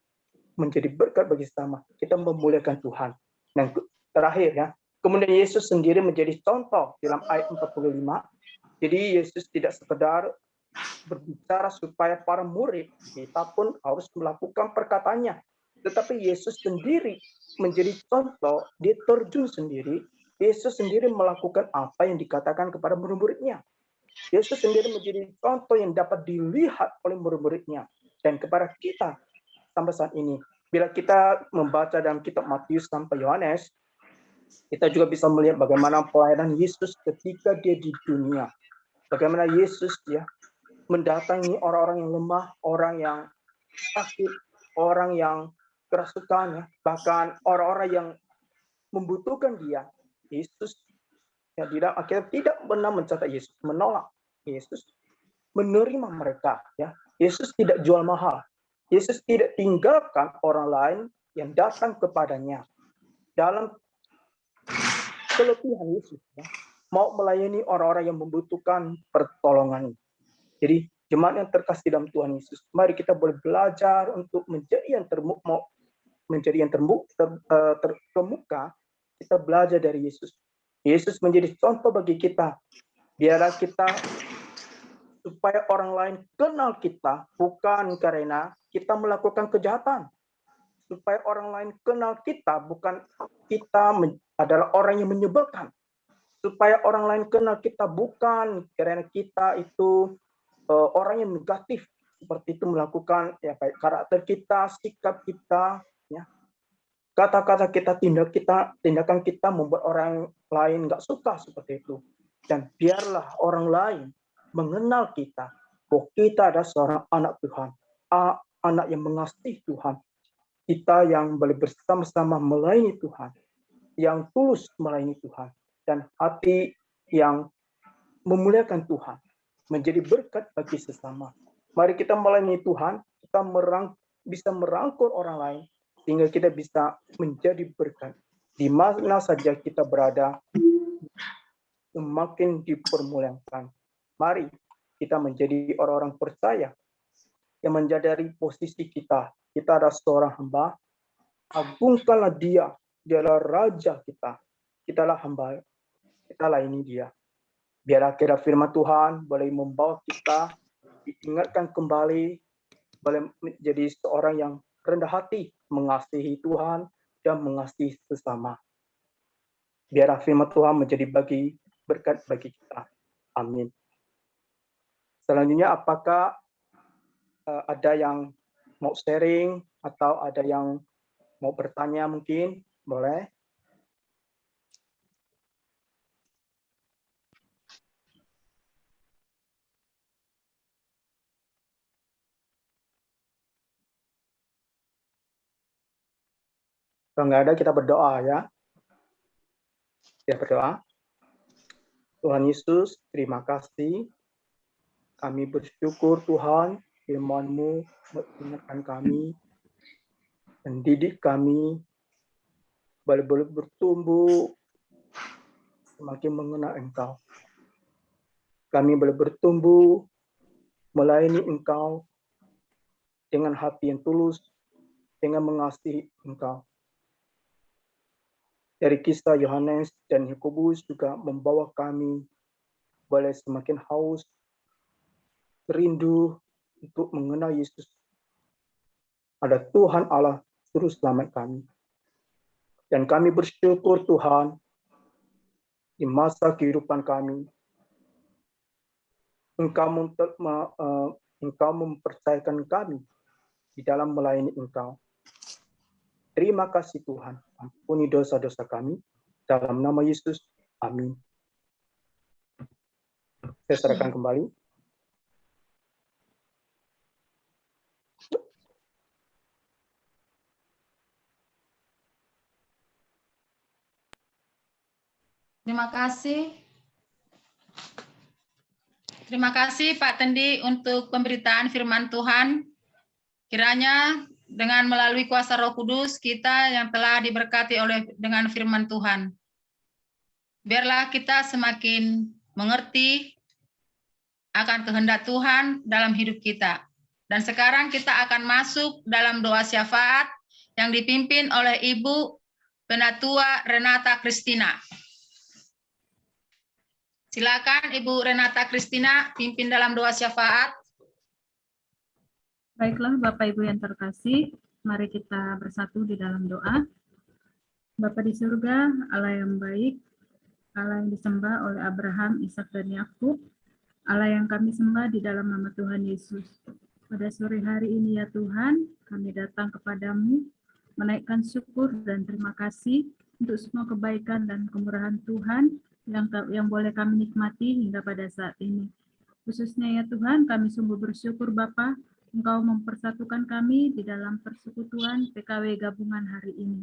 menjadi berkat bagi sesama. Kita memuliakan Tuhan. Dan terakhir ya, kemudian Yesus sendiri menjadi contoh dalam ayat 45. Jadi Yesus tidak sekedar berbicara supaya para murid kita pun harus melakukan perkataannya, tetapi Yesus sendiri menjadi contoh. Dia terjun sendiri. Yesus sendiri melakukan apa yang dikatakan kepada murid-muridnya. Yesus sendiri menjadi contoh yang dapat dilihat oleh murid-muridnya dan kepada kita sampai saat ini. Bila kita membaca dalam kitab Matius sampai Yohanes, kita juga bisa melihat bagaimana pelayanan Yesus ketika dia di dunia. Bagaimana Yesus ya mendatangi orang-orang yang lemah, orang yang sakit, orang yang kerasukan, ya, bahkan orang-orang yang membutuhkan dia. Yesus ya akhirnya tidak pernah mencatat Yesus menolak. Yesus menerima mereka. Ya, Yesus tidak jual mahal. Yesus tidak tinggalkan orang lain yang datang kepadanya. Dalam kelebihan Yesus, ya, mau melayani orang-orang yang membutuhkan pertolongan. Jadi jemaat yang terkasih dalam Tuhan Yesus, mari kita boleh belajar untuk menjadi yang terkemuka. Kita belajar dari Yesus. Yesus menjadi contoh bagi kita. Biarlah kita supaya orang lain kenal kita bukan karena kita melakukan kejahatan. Supaya orang lain kenal kita bukan kita adalah orang yang menyebalkan. Supaya orang lain kenal kita bukan karena kita itu orang yang negatif, seperti itu melakukan ya baik karakter kita, sikap kita, ya, kata-kata kita, tindakan kita membuat orang lain nggak suka seperti itu. Dan biarlah orang lain mengenal kita, bahwa kita adalah seorang anak Tuhan, anak yang mengasihi Tuhan, kita yang boleh bersama-sama melayani Tuhan, yang tulus melayani Tuhan, dan hati yang memuliakan Tuhan, menjadi berkat bagi sesama. Mari kita melayani Tuhan, kita bisa merangkul orang lain, sehingga kita bisa menjadi berkat. Di mana saja kita berada, semakin dipermuliakan. Mari kita menjadi orang-orang percaya, yang menyadari posisi kita. Kita adalah seorang hamba, agungkanlah dia, dialah raja kita. Kita adalah hamba, kita layani dia. Biar akhirnya firman Tuhan boleh membawa kita diingatkan kembali, boleh menjadi seorang yang rendah hati, mengasihi Tuhan dan mengasihi sesama. Biar firman Tuhan menjadi berkat bagi kita. Amin. Selanjutnya, apakah ada yang mau sharing atau ada yang mau bertanya mungkin? Boleh. Kalau nggak ada, kita berdoa ya. Kita berdoa. Tuhan Yesus, terima kasih. Kami bersyukur Tuhan, firman-Mu mengingatkan kami dan didik kami boleh bertumbuh semakin mengenal Engkau. Kami boleh bertumbuh melayani Engkau dengan hati yang tulus, dengan mengasihi Engkau. Dari kisah Yohanes dan Yakobus juga membawa kami boleh semakin haus, rindu untuk mengenal Yesus. Ada Tuhan Allah Juru Selamat kami. Dan kami bersyukur Tuhan, di masa kehidupan kami, Engkau mempercayakan kami di dalam melayani Engkau. Terima kasih Tuhan, ampuni dosa-dosa kami. Dalam nama Yesus, amin. Saya serahkan kembali. Terima kasih. Terima kasih Pak Tendi untuk pemberitaan firman Tuhan. Kiranya dengan melalui kuasa Roh Kudus kita yang telah diberkati dengan firman Tuhan. Biarlah kita semakin mengerti akan kehendak Tuhan dalam hidup kita. Dan sekarang kita akan masuk dalam doa syafaat yang dipimpin oleh Ibu Penatua Renata Kristina. Silakan Ibu Renata Kristina pimpin dalam doa syafaat. Baiklah Bapak Ibu yang terkasih, mari kita bersatu di dalam doa. Bapa di surga, Allah yang baik, Allah yang disembah oleh Abraham, Ishak dan Yakub, Allah yang kami sembah di dalam nama Tuhan Yesus. Pada sore hari ini ya Tuhan, kami datang kepadamu, menaikkan syukur dan terima kasih untuk semua kebaikan dan kemurahan Tuhan yang boleh kami nikmati hingga pada saat ini. Khususnya ya Tuhan, kami sungguh bersyukur Bapa, Engkau mempersatukan kami di dalam persekutuan PKW gabungan hari ini.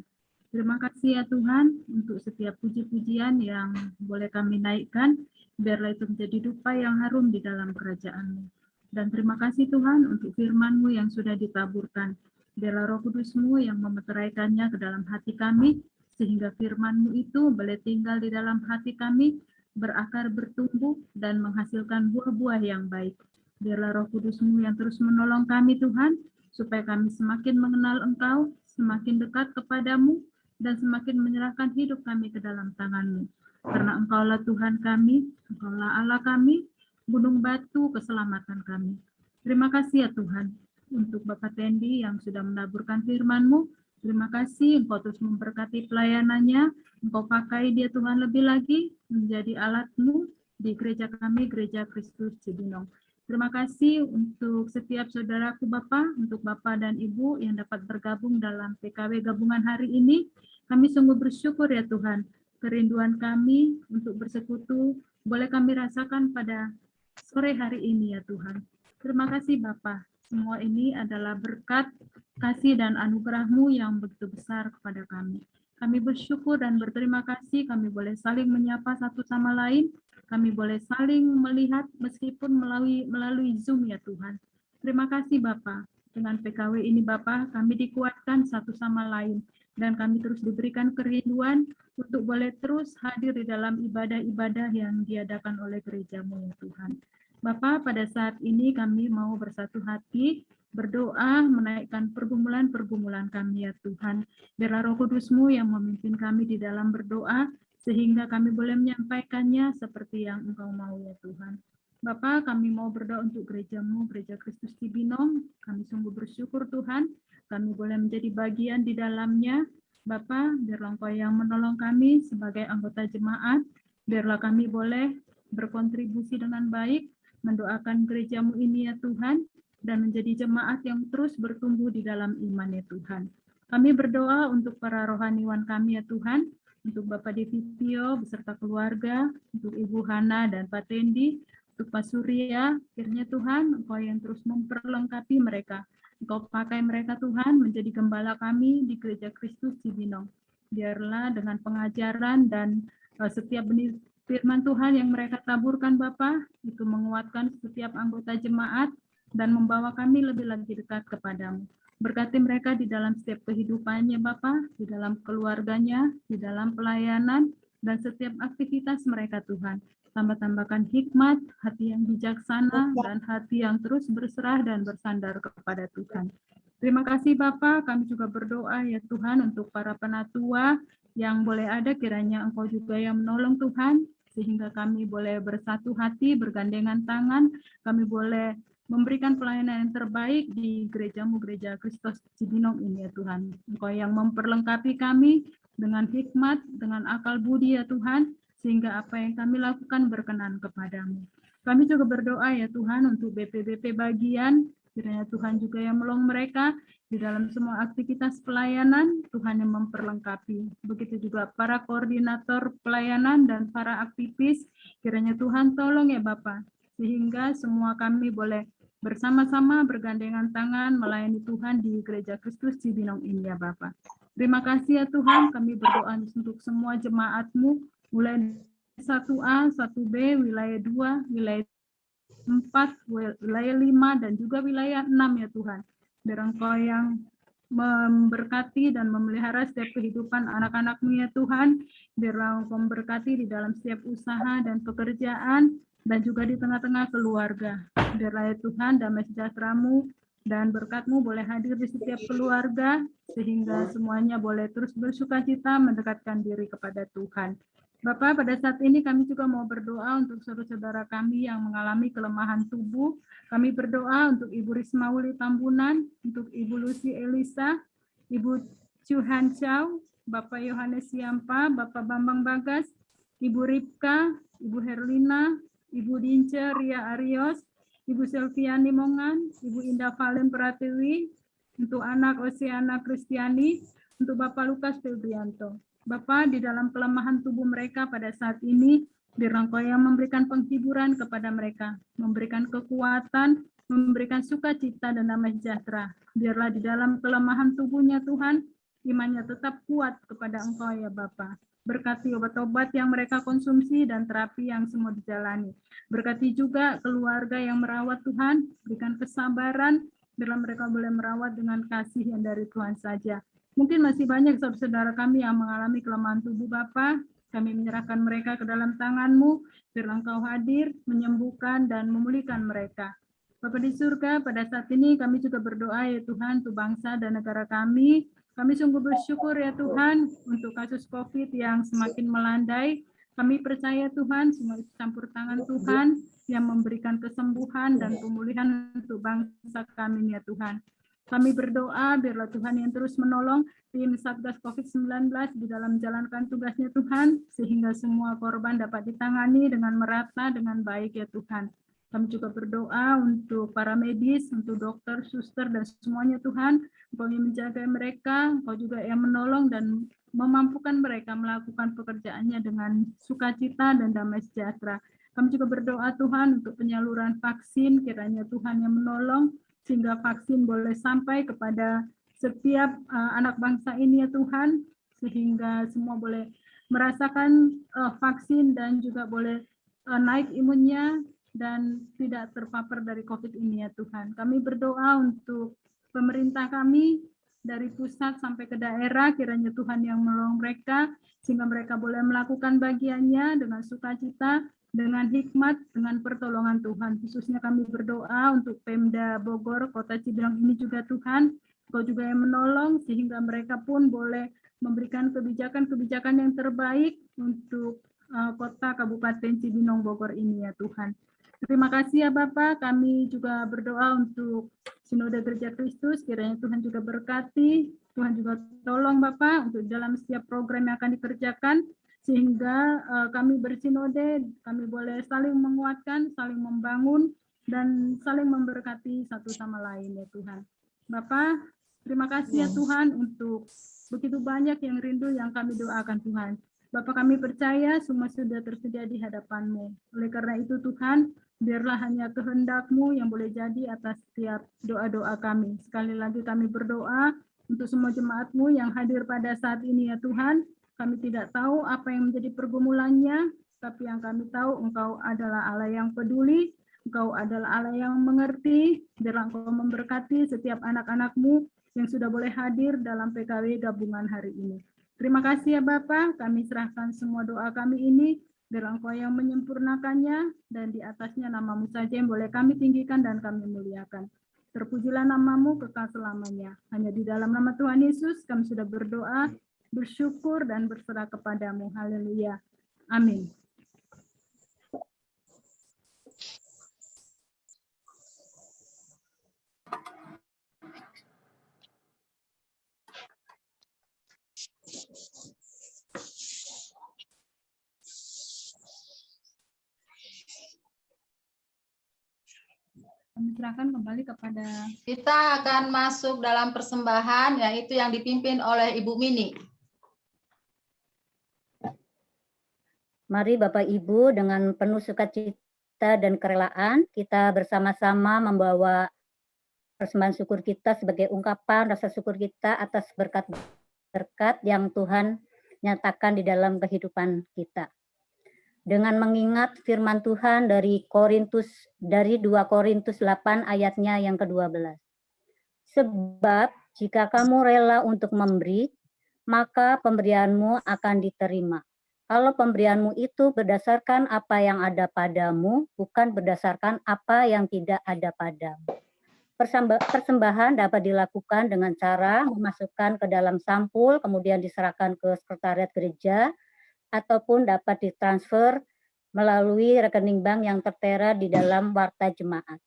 Terima kasih ya Tuhan untuk setiap puji-pujian yang boleh kami naikkan, biarlah itu menjadi dupa yang harum di dalam kerajaan-Mu. Dan terima kasih Tuhan untuk firman-Mu yang sudah ditaburkan. Biarlah Roh Kudus-Mu yang memeteraikannya ke dalam hati kami, sehingga firman-Mu itu boleh tinggal di dalam hati kami, berakar, bertumbuh, dan menghasilkan buah-buah yang baik. Biarlah Roh Kudus-Mu yang terus menolong kami Tuhan, supaya kami semakin mengenal Engkau, semakin dekat kepadamu, dan semakin menyerahkan hidup kami ke dalam tangan-Mu. Karena Engkaulah Tuhan kami, Engkaulah Allah kami, gunung batu keselamatan kami. Terima kasih ya Tuhan, untuk Bapak Tendi yang sudah menaburkan firman-Mu. Terima kasih, Engkau terus memberkati pelayanannya, Engkau pakai dia Tuhan lebih lagi, menjadi alat-Mu di gereja kami, Gereja Kristus Cibinong. Terima kasih untuk setiap saudaraku Bapak, untuk Bapak dan Ibu yang dapat bergabung dalam PKW gabungan hari ini. Kami sungguh bersyukur ya Tuhan, kerinduan kami untuk bersekutu, boleh kami rasakan pada sore hari ini ya Tuhan. Terima kasih Bapak, semua ini adalah berkat, kasih dan anugerah-Mu yang begitu besar kepada kami. Kami bersyukur dan berterima kasih, kami boleh saling menyapa satu sama lain, kami boleh saling melihat meskipun melalui Zoom ya Tuhan. Terima kasih Bapak, dengan PKW ini Bapak, kami dikuatkan satu sama lain, dan kami terus diberikan kerinduan untuk boleh terus hadir di dalam ibadah-ibadah yang diadakan oleh gereja-Mu ya Tuhan. Bapak, pada saat ini kami mau bersatu hati, berdoa, menaikkan pergumulan-pergumulan kami ya Tuhan. Biarlah Roh Kudus-Mu yang memimpin kami di dalam berdoa, sehingga kami boleh menyampaikannya seperti yang Engkau mau ya Tuhan. Bapak, kami mau berdoa untuk gereja-Mu, Gereja Kristus Cibinong. Kami sungguh bersyukur Tuhan, kami boleh menjadi bagian di dalamnya. Bapak, biarlah Engkau yang menolong kami sebagai anggota jemaat, biarlah kami boleh berkontribusi dengan baik, mendoakan gereja-Mu ini ya Tuhan, dan menjadi jemaat yang terus bertumbuh di dalam iman ya Tuhan. Kami berdoa untuk para rohaniwan kami ya Tuhan, untuk Bapak Devitio beserta keluarga, untuk Ibu Hana dan Pak Tendi, untuk Pak Surya, akhirnya Tuhan, Engkau yang terus memperlengkapi mereka. Engkau pakai mereka Tuhan menjadi gembala kami di Gereja Kristus Cibinong. Biarlah dengan pengajaran dan setiap benih firman Tuhan yang mereka taburkan Bapa, itu menguatkan setiap anggota jemaat dan membawa kami lebih lagi dekat kepadamu. Berkati mereka di dalam setiap kehidupannya Bapa, di dalam keluarganya, di dalam pelayanan, dan setiap aktivitas mereka Tuhan. Tambah-tambahkan hikmat, hati yang bijaksana, dan hati yang terus berserah dan bersandar kepada Tuhan. Terima kasih Bapak, kami juga berdoa ya Tuhan untuk para penatua yang boleh ada, kiranya Engkau juga yang menolong Tuhan, sehingga kami boleh bersatu hati, bergandengan tangan, kami boleh memberikan pelayanan yang terbaik di gerejamu, Gereja Kristus Cibinong ini ya Tuhan. Engkau yang memperlengkapi kami dengan hikmat, dengan akal budi ya Tuhan, sehingga apa yang kami lakukan berkenan kepadamu. Kami juga berdoa ya Tuhan untuk BP-BP bagian, kiranya Tuhan juga yang menolong mereka di dalam semua aktivitas pelayanan, Tuhan yang memperlengkapi. Begitu juga para koordinator pelayanan dan para aktivis, kiranya Tuhan tolong ya Bapak, sehingga semua kami boleh bersama-sama bergandengan tangan melayani Tuhan di Gereja Kristus Cibinong ini ya Bapak. Terima kasih ya Tuhan, kami berdoa untuk semua jemaat-Mu, mulai 1A, 1B, wilayah 2, wilayah 4, wilayah 5, dan juga wilayah 6 ya Tuhan. Biar Engkau yang memberkati dan memelihara setiap kehidupan anak-anak-Mu ya Tuhan, biar Engkau memberkati di dalam setiap usaha dan pekerjaan, dan juga di tengah-tengah keluarga. Biarlah ya Tuhan damai sejahtera-Mu dan berkat-Mu boleh hadir di setiap keluarga, sehingga semuanya boleh terus bersukacita mendekatkan diri kepada Tuhan. Bapak, pada saat ini kami juga mau berdoa untuk saudara-saudara kami yang mengalami kelemahan tubuh. Kami berdoa untuk Ibu Rismauli Tambunan, untuk Ibu Lucy Elisa, Ibu Chuhan Chow, Bapak Yohanes Siampa, Bapak Bambang Bagas, Ibu Ripka, Ibu Herlina, Ibu Dince Ria Arios, Ibu Selviani Mongan, Ibu Indah Valen Pratiwi, untuk anak Oceana Kristiani, untuk Bapak Lukas Febrianto. Bapak, di dalam kelemahan tubuh mereka pada saat ini, biar Engkau yang memberikan penghiburan kepada mereka, memberikan kekuatan, memberikan sukacita dan damai sejahtera. Biarlah di dalam kelemahan tubuhnya Tuhan, imannya tetap kuat kepada Engkau ya Bapak. Berkati obat-obat yang mereka konsumsi dan terapi yang semua dijalani. Berkati juga keluarga yang merawat Tuhan, berikan kesabaran, biarlah mereka boleh merawat dengan kasih yang dari Tuhan saja. Mungkin masih banyak saudara-saudara kami yang mengalami kelemahan tubuh Bapa. Kami menyerahkan mereka ke dalam tangan-Mu, biarlah Engkau hadir, menyembuhkan dan memulihkan mereka. Bapa di surga, pada saat ini kami juga berdoa ya Tuhan untuk bangsa dan negara kami. Kami sungguh bersyukur ya Tuhan untuk kasus COVID yang semakin melandai. Kami percaya Tuhan semua campur tangan Tuhan yang memberikan kesembuhan dan pemulihan untuk bangsa kami ya Tuhan. Kami berdoa biarlah Tuhan yang terus menolong tim Satgas COVID-19 di dalam menjalankan tugasnya Tuhan, sehingga semua korban dapat ditangani dengan merata dengan baik ya Tuhan. Kami juga berdoa untuk para medis, untuk dokter, suster, dan semuanya Tuhan. Engkau yang menjaga mereka, Engkau juga yang menolong dan memampukan mereka melakukan pekerjaannya dengan sukacita dan damai sejahtera. Kami juga berdoa Tuhan untuk penyaluran vaksin, kiranya Tuhan yang menolong, sehingga vaksin boleh sampai kepada setiap anak bangsa ini ya Tuhan, sehingga semua boleh merasakan vaksin dan juga boleh naik imunnya, dan tidak terpapar dari COVID ini ya Tuhan. Kami berdoa untuk pemerintah kami dari pusat sampai ke daerah, kiranya Tuhan yang menolong mereka, sehingga mereka boleh melakukan bagiannya dengan sukacita, dengan hikmat, dengan pertolongan Tuhan. Khususnya kami berdoa untuk Pemda Bogor, Kota Cibinong ini juga Tuhan, Kau juga yang menolong, sehingga mereka pun boleh memberikan kebijakan-kebijakan yang terbaik untuk Kota Kabupaten Cibinong Bogor ini ya Tuhan. Terima kasih ya Bapak, kami juga berdoa untuk Sinode Gereja Kristus, kiranya Tuhan juga berkati, Tuhan juga tolong Bapak untuk dalam setiap program yang akan dikerjakan, sehingga kami bersinode, kami boleh saling menguatkan, saling membangun, dan saling memberkati satu sama lain ya Tuhan. Bapak, terima kasih ya Tuhan untuk begitu banyak yang rindu yang kami doakan Tuhan. Bapak, kami percaya semua sudah tersedia di hadapan-Mu. Oleh karena itu Tuhan, biarlah hanya kehendak-Mu yang boleh jadi atas setiap doa-doa kami. Sekali lagi kami berdoa untuk semua jemaat-Mu yang hadir pada saat ini ya Tuhan. Kami tidak tahu apa yang menjadi pergumulannya, tapi yang kami tahu Engkau adalah Allah yang peduli, Engkau adalah Allah yang mengerti. Biarlah Engkau memberkati setiap anak-anak-Mu yang sudah boleh hadir dalam PKW gabungan hari ini. Terima kasih ya Bapak, kami serahkan semua doa kami ini, biar Engkau yang menyempurnakannya, dan di atasnya namamu saja yang boleh kami tinggikan dan kami muliakan. Terpujilah namamu kekal selamanya. Hanya di dalam nama Tuhan Yesus kami sudah berdoa, bersyukur, dan berserah kepadamu. Haleluya. Amin. Kami serahkan kembali kepada Kita akan masuk dalam persembahan, yaitu yang dipimpin oleh Ibu Mini. Mari Bapak Ibu dengan penuh sukacita dan kerelaan kita bersama-sama membawa persembahan syukur kita sebagai ungkapan rasa syukur kita atas berkat-berkat yang Tuhan nyatakan di dalam kehidupan kita. Dengan mengingat firman Tuhan dari 2 Korintus 8 ayatnya yang ke-12. Sebab jika kamu rela untuk memberi, maka pemberianmu akan diterima. Kalau pemberianmu itu berdasarkan apa yang ada padamu, bukan berdasarkan apa yang tidak ada padamu. Persembahan dapat dilakukan dengan cara memasukkan ke dalam sampul, kemudian diserahkan ke sekretariat gereja, ataupun dapat ditransfer melalui rekening bank yang tertera di dalam warta jemaat.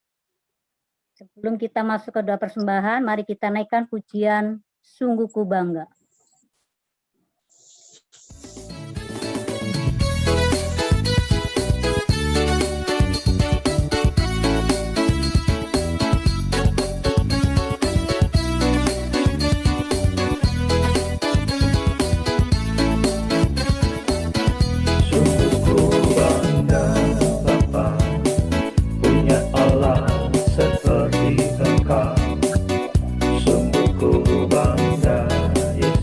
Sebelum kita masuk ke doa persembahan, mari kita naikkan pujian Sungguh Ku Bangga. Seperti Engkau, sungguh ku bangga, Yesus.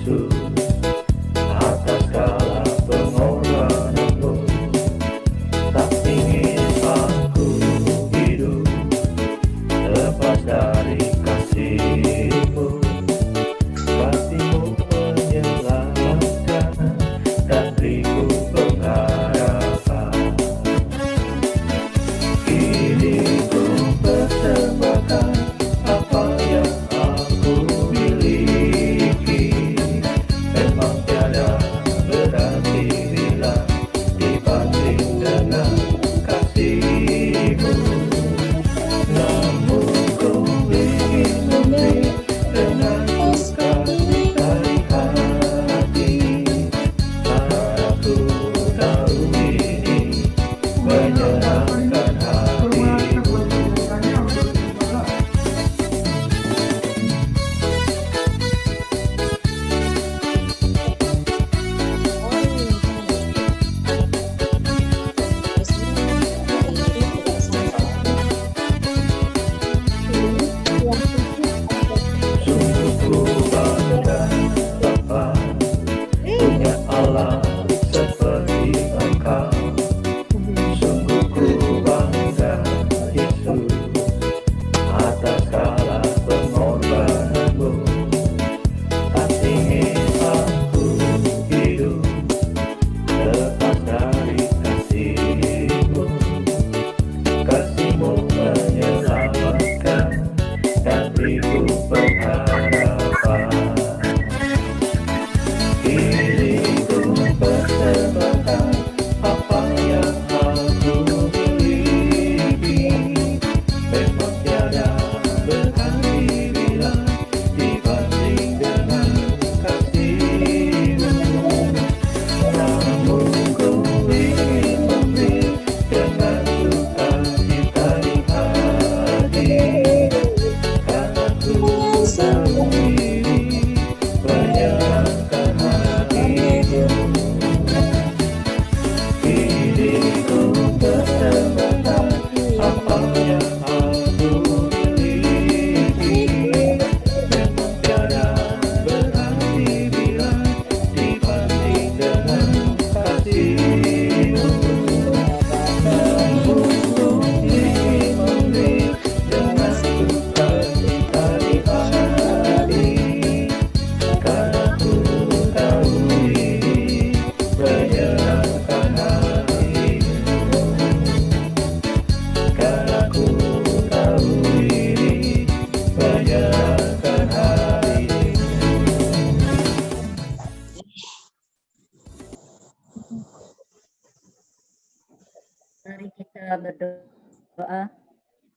Mari kita berdoa.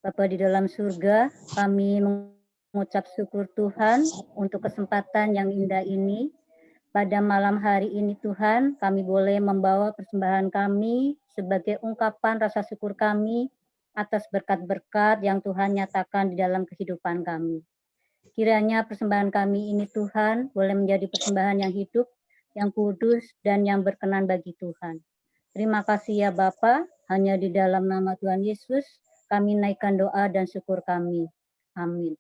Bapa di dalam surga, kami mengucap syukur Tuhan untuk kesempatan yang indah ini. Pada malam hari ini Tuhan, kami boleh membawa persembahan kami sebagai ungkapan rasa syukur kami atas berkat-berkat yang Tuhan nyatakan di dalam kehidupan kami. Kiranya persembahan kami ini Tuhan boleh menjadi persembahan yang hidup, yang kudus, dan yang berkenan bagi Tuhan. Terima kasih ya Bapa, hanya di dalam nama Tuhan Yesus kami naikkan doa dan syukur kami. Amin.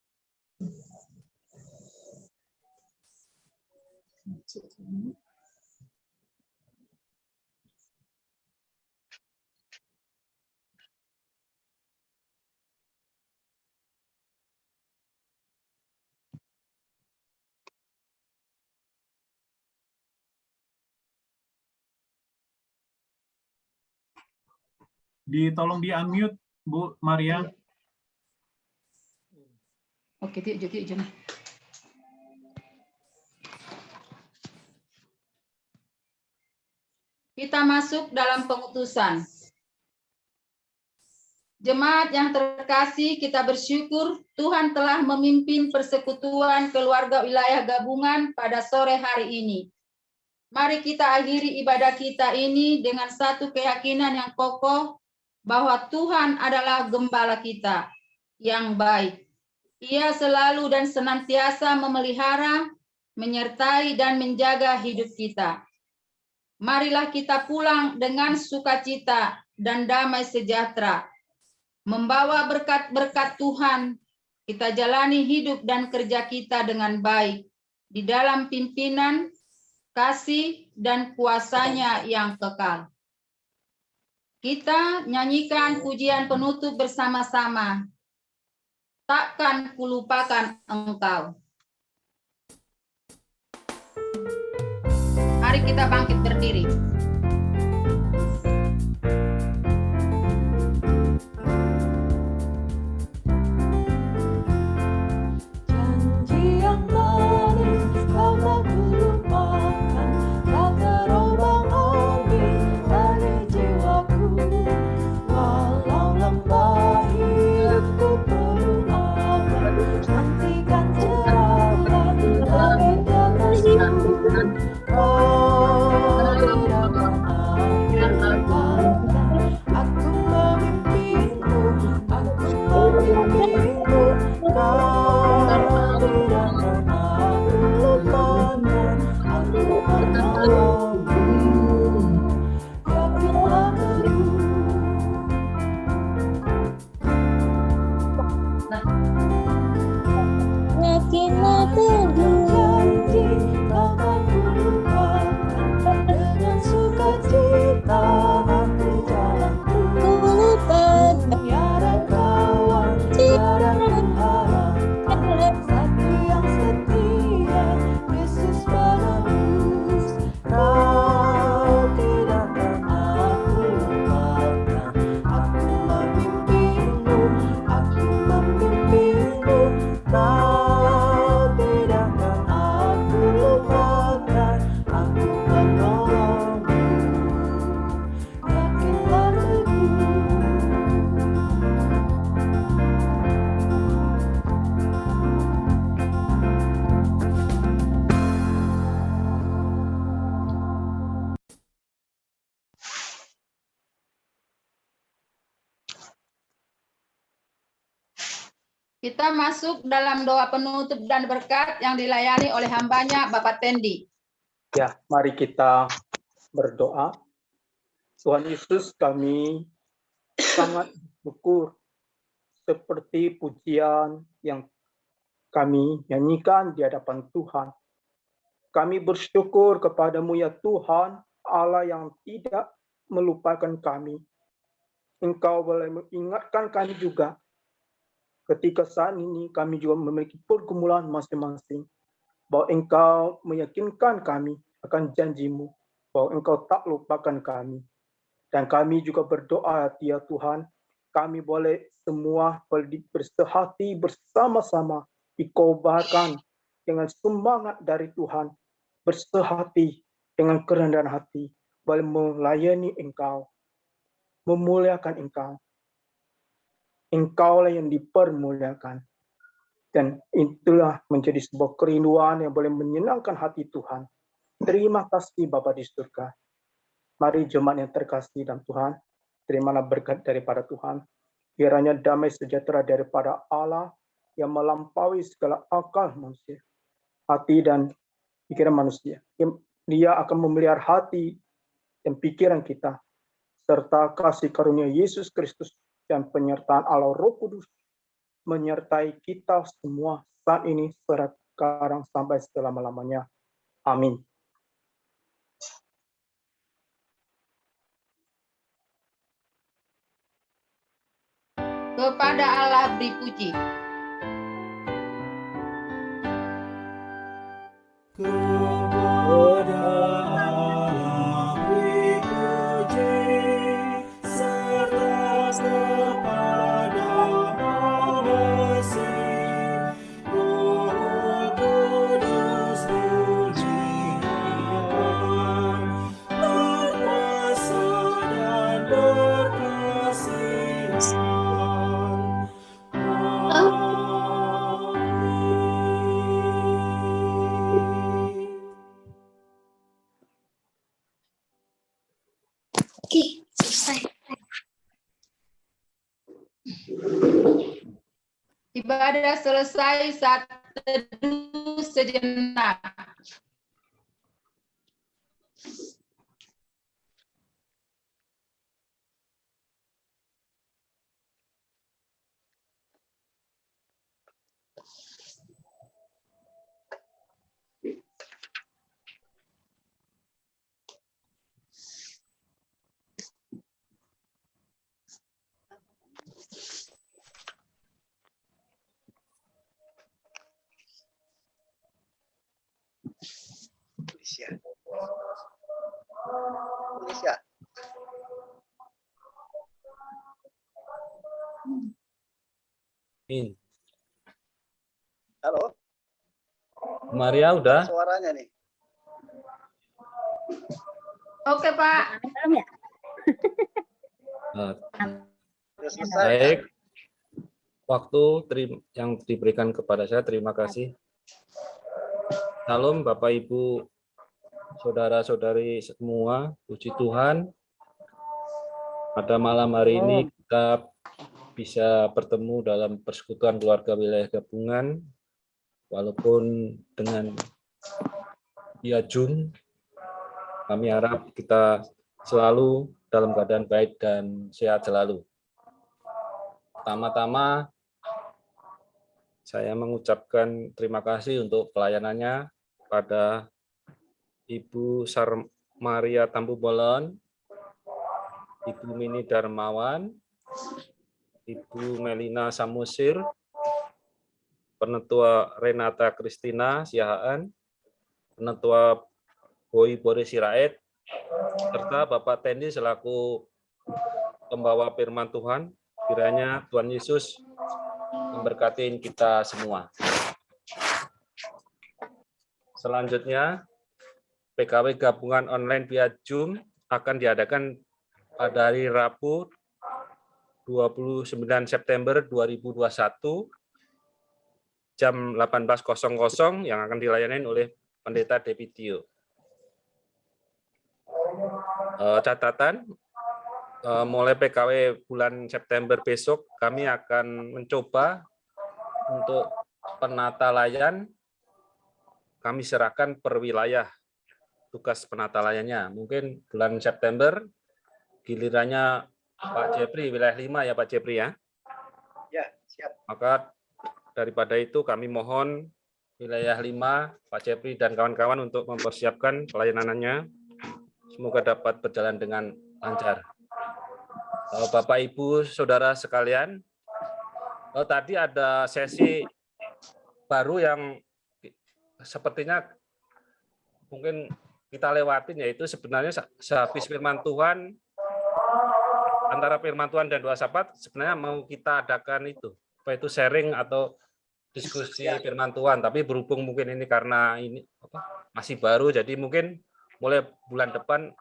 Tolong di-unmute, Bu Maria. Oke, tiup. Kita masuk dalam pengutusan. Jemaat yang terkasih, kita bersyukur Tuhan telah memimpin persekutuan keluarga wilayah gabungan pada sore hari ini. Mari kita akhiri ibadah kita ini dengan satu keyakinan yang kokoh bahwa Tuhan adalah gembala kita yang baik. Ia selalu dan senantiasa memelihara, menyertai, dan menjaga hidup kita. Marilah kita pulang dengan sukacita dan damai sejahtera. Membawa berkat-berkat Tuhan, kita jalani hidup dan kerja kita dengan baik di dalam pimpinan, kasih, dan kuasanya yang kekal. Kita nyanyikan pujian penutup bersama-sama. Takkan kulupakan Engkau. Mari kita bangkit berdiri. Janji yang manis kau tak kulupakan, tak terombang-ambing dari jiwaku. Walau lembah hidupku penuh awan, nantikan cerahlah langit di atasku. Yakinlah janji kau tak kulupakan, dengan sukacita aku jalanku. kulupakan Tiada kawan, tiada harapan, satu yang setia, Yesus penebus. Kau tidak akan aku lupakan, aku memimpinmu, aku memimpinmu. Kau tidak akan aku lupakan, aku menolongmu. Yakinlah teguh. Kita masuk dalam doa penutup dan berkat yang dilayani oleh hambanya Bapak Tendi. Ya, mari kita berdoa. Tuhan Yesus, kami sangat bersyukur seperti pujian yang kami nyanyikan di hadapan Tuhan. Kami bersyukur kepadamu ya Tuhan, Allah yang tidak melupakan kami. Engkau boleh mengingatkan kami juga ketika saat ini kami juga memiliki pergumulan masing-masing, bahwa Engkau meyakinkan kami akan janji-Mu, bahwa Engkau tak lupakan kami. Dan kami juga berdoa ya Tuhan, kami boleh semua bersehati bersama-sama, dikobarkan dengan semangat dari Tuhan, bersehati dengan kerendahan hati, boleh melayani Engkau. memuliakan Engkau. Engkaulah yang dipermuliakan. Dan itulah menjadi sebuah kerinduan yang boleh menyenangkan hati Tuhan. Terima kasih Bapa di surga. Mari jemaat yang terkasih dalam Tuhan, terimalah berkat daripada Tuhan. Kiranya damai sejahtera daripada Allah yang melampaui segala akal manusia, hati dan pikiran manusia. Dia akan memelihara hati dan pikiran kita, serta kasih karunia Yesus Kristus dan penyertaan Allah Roh Kudus menyertai kita semua saat ini, sekarang sampai selama-lamanya. Amin. Kepada Allah beri puji. Kepada Allah beri puji, serta kepada Al-Masih, Roh Kudus pujian, berkuasa dan berkasihan. Oke, selesai. Ibadah selesai, saat teduh sejenak. Indonesia. Halo, Maria udah? suaranya nih. Oke, Pak. Belum ya? Sudah selesai. Baik. Waktu yang diberikan kepada saya, terima kasih. Salam Bapak Ibu, saudara-saudari semua, puji Tuhan. Pada malam hari ini kita bisa bertemu dalam persekutuan keluarga wilayah gabungan, walaupun dengan via Zoom. Kami harap kita selalu dalam keadaan baik dan sehat selalu. Pertama-tama, saya mengucapkan terima kasih untuk pelayanannya pada Ibu Sar Maria Tampu Bolon, Ibu Mini Darmawan, Ibu Melina Samusir, Penetua Renata Kristina Siahaan, Penetua Boy Boris Sirait, serta Bapak Tendi selaku pembawa firman Tuhan. Kiranya Tuhan Yesus memberkati kita semua. Selanjutnya, PKW gabungan online via Zoom akan diadakan pada hari Rabu 29 September 2021 jam 18.00 yang akan dilayani oleh Pendeta Depitio. Catatan, mulai PKW bulan September besok kami akan mencoba untuk penata layan, kami serahkan per wilayah tugas penata layannya. Mungkin bulan September gilirannya Pak Jepri, wilayah 5 ya Pak Jepri ya. Ya, siap. Maka daripada itu kami mohon wilayah 5 Pak Jepri dan kawan-kawan untuk mempersiapkan pelayanannya. Semoga dapat berjalan dengan lancar. Bapak Ibu Saudara sekalian, tadi ada sesi baru yang sepertinya mungkin kita lewatin, yaitu sebenarnya sehabis firman Tuhan, antara firman Tuhan dan doa syafaat sebenarnya mau kita adakan itu, apa itu sharing atau diskusi firman Tuhan, tapi berhubung mungkin ini karena ini masih baru, jadi mungkin mulai bulan depan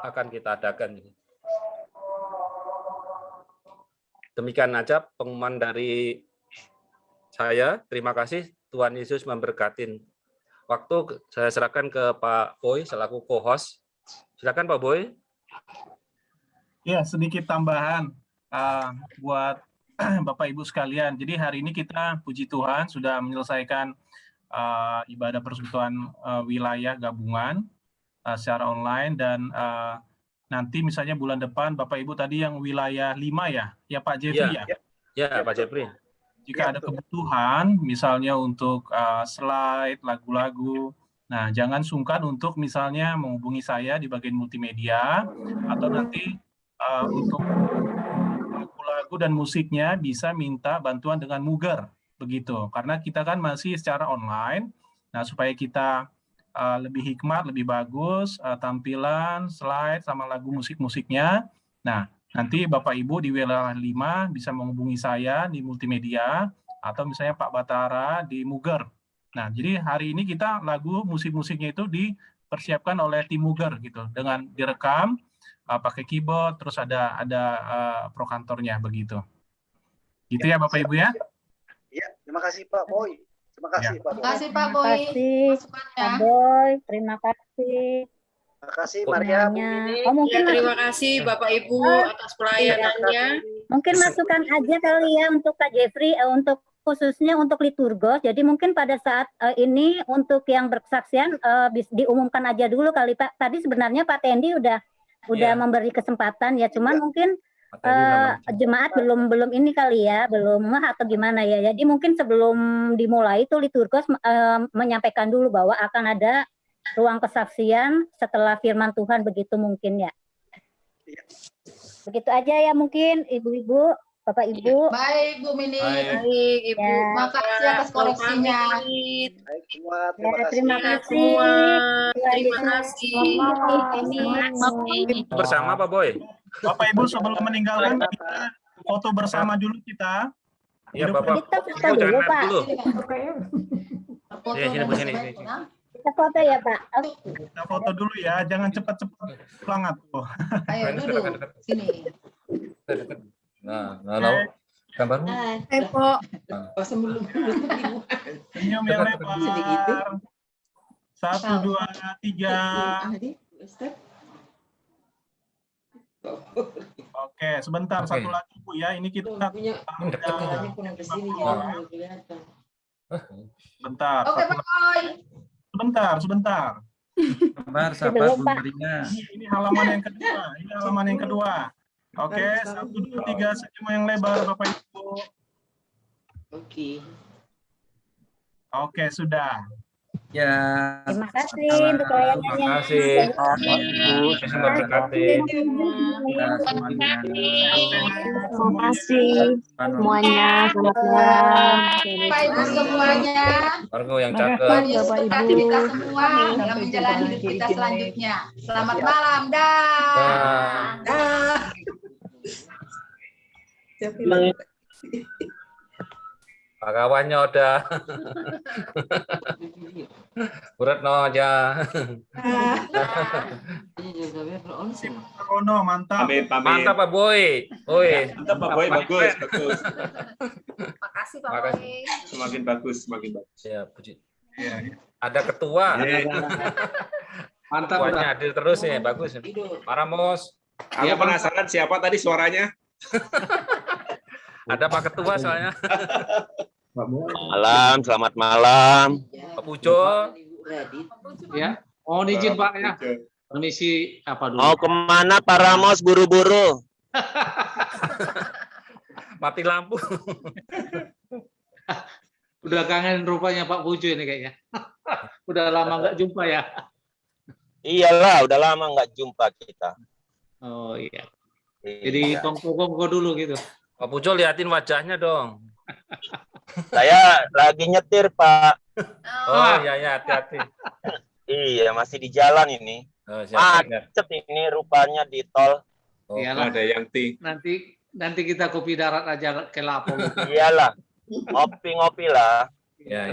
akan kita adakan ini. Demikian aja pengumuman dari saya. Terima kasih. Tuhan Yesus memberkatin. Waktu saya serahkan ke Pak Boy selaku co-host. Silakan Pak Boy. Ya, sedikit tambahan buat Bapak Ibu sekalian. Jadi hari ini kita puji Tuhan sudah menyelesaikan ibadah persekutuan wilayah gabungan secara online, dan nanti misalnya bulan depan Bapak Ibu tadi yang wilayah 5 ya Pak Jeffrey ya? Ya Pak Jeffrey. Jika ada kebutuhan misalnya untuk slide, lagu-lagu, nah jangan sungkan untuk misalnya menghubungi saya di bagian multimedia, atau nanti untuk lagu-lagu dan musiknya bisa minta bantuan dengan Muger, begitu. Karena kita kan masih secara online, nah supaya kita lebih hikmat, lebih bagus tampilan, slide, sama lagu musik-musiknya. Nah, nanti Bapak Ibu di wilayah 5 bisa menghubungi saya di multimedia, atau misalnya Pak Batara di Muger. Nah, jadi hari ini kita lagu musik-musiknya itu dipersiapkan oleh tim Muger gitu, dengan direkam pakai keyboard, terus ada pro kantornya begitu. Gitu ya Bapak Ibu ya. Iya, terima kasih Pak Boy. Terima kasih Pak Boy. Terima kasih Pak Boy. Pak Boy, terima kasih. Terima kasih Maria. Mungkin terima kasih Bapak Ibu atas pelayanannya. Mungkin masukan aja kali ya untuk Kak Jeffrey, untuk khususnya untuk liturgos. Jadi mungkin pada saat ini untuk yang berkesaksian diumumkan aja dulu kali Pak. Tadi sebenarnya Pak Tendi udah memberi kesempatan ya, cuman mungkin jemaat belum ini kali ya, belum atau gimana ya. Jadi mungkin sebelum dimulai itu liturgos menyampaikan dulu bahwa akan ada ruang kesaksian setelah firman Tuhan, begitu mungkin ya. Begitu aja ya mungkin Ibu-ibu, Bapak Ibu. Baik Bu Mini. Baik Ibu. Makasih atas koreksinya. Baik semua, Terima kasih. Terima kasih. Bersama Pak Boy. Bapak Ibu sebelum meninggalkan kita foto bersama dulu kita. Iya Bapak. Kita foto dulu Pak. Sini. Kita foto ya Pak. Kita foto dulu ya, jangan cepat-cepat semangat tuh. Ayo duduk sini. Nah, lalu gambar. Epo. Senyum yang lebar. 1, 2, 3. Oke, sebentar satu lagi Bu ya. Ini kita bentar. Oke Pak Boy. Sebentar. Gambar sahabat Bu Maria. Ini halaman yang kedua. Oke, 1, 2, 3, senyum yang lebar Bapak Ibu. Oke, sudah. Ya. Terima kasih untuk pelayanannya. Terima kasih. Yesus memberkati. Terima kasih semuanya. Selamat malam. Bapak Ibu semuanya. Margo yang cakep. Tuhan Yesus berkati kita semua dalam menjalani hidup kita selanjutnya. Selamat malam. Dah. Pak kawannya udah. Buretno aja. Rono, mantap. Mantap Pak Boy. Mantap Pak Boy, bagus. Makasih Pak Boy. Semakin bagus. Ya, puji. Ada ketua. Mantap. Ketuanya hadir terus nih, bagus. Pak Ramos. Aku penasaran siapa tadi suaranya? Ada Pak Ketua soalnya. Malam, selamat malam. Pak Pujo. Ya. Mohon izin Pak ya. Permisi apa dulu? Mau kemana Pak Ramos buru-buru? Mati lampu. Udah kangen rupanya Pak Pujo ini kayaknya. Udah lama nggak jumpa ya. Iyalah, udah lama nggak jumpa kita. Oh iya. Jadi kongko-kongko dulu gitu. Pak Pujo liatin wajahnya dong. Saya lagi nyetir Pak. Oh iya, hati-hati. Iya, masih di jalan ini. Macet ini rupanya di tol. Iyalah. Ada yang Nanti kita kopi darat aja ke Lapo. Iyalah. Ngopi-ngopi lah. Ya.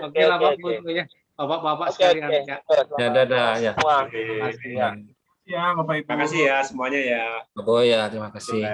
Oke lah Pak Pujo ya. Bapak-bapak sekalian ya. Ya, dadah ya. Ya, Bapak Ibu. Terima kasih ya semuanya ya. Pak Boy ya, terima kasih.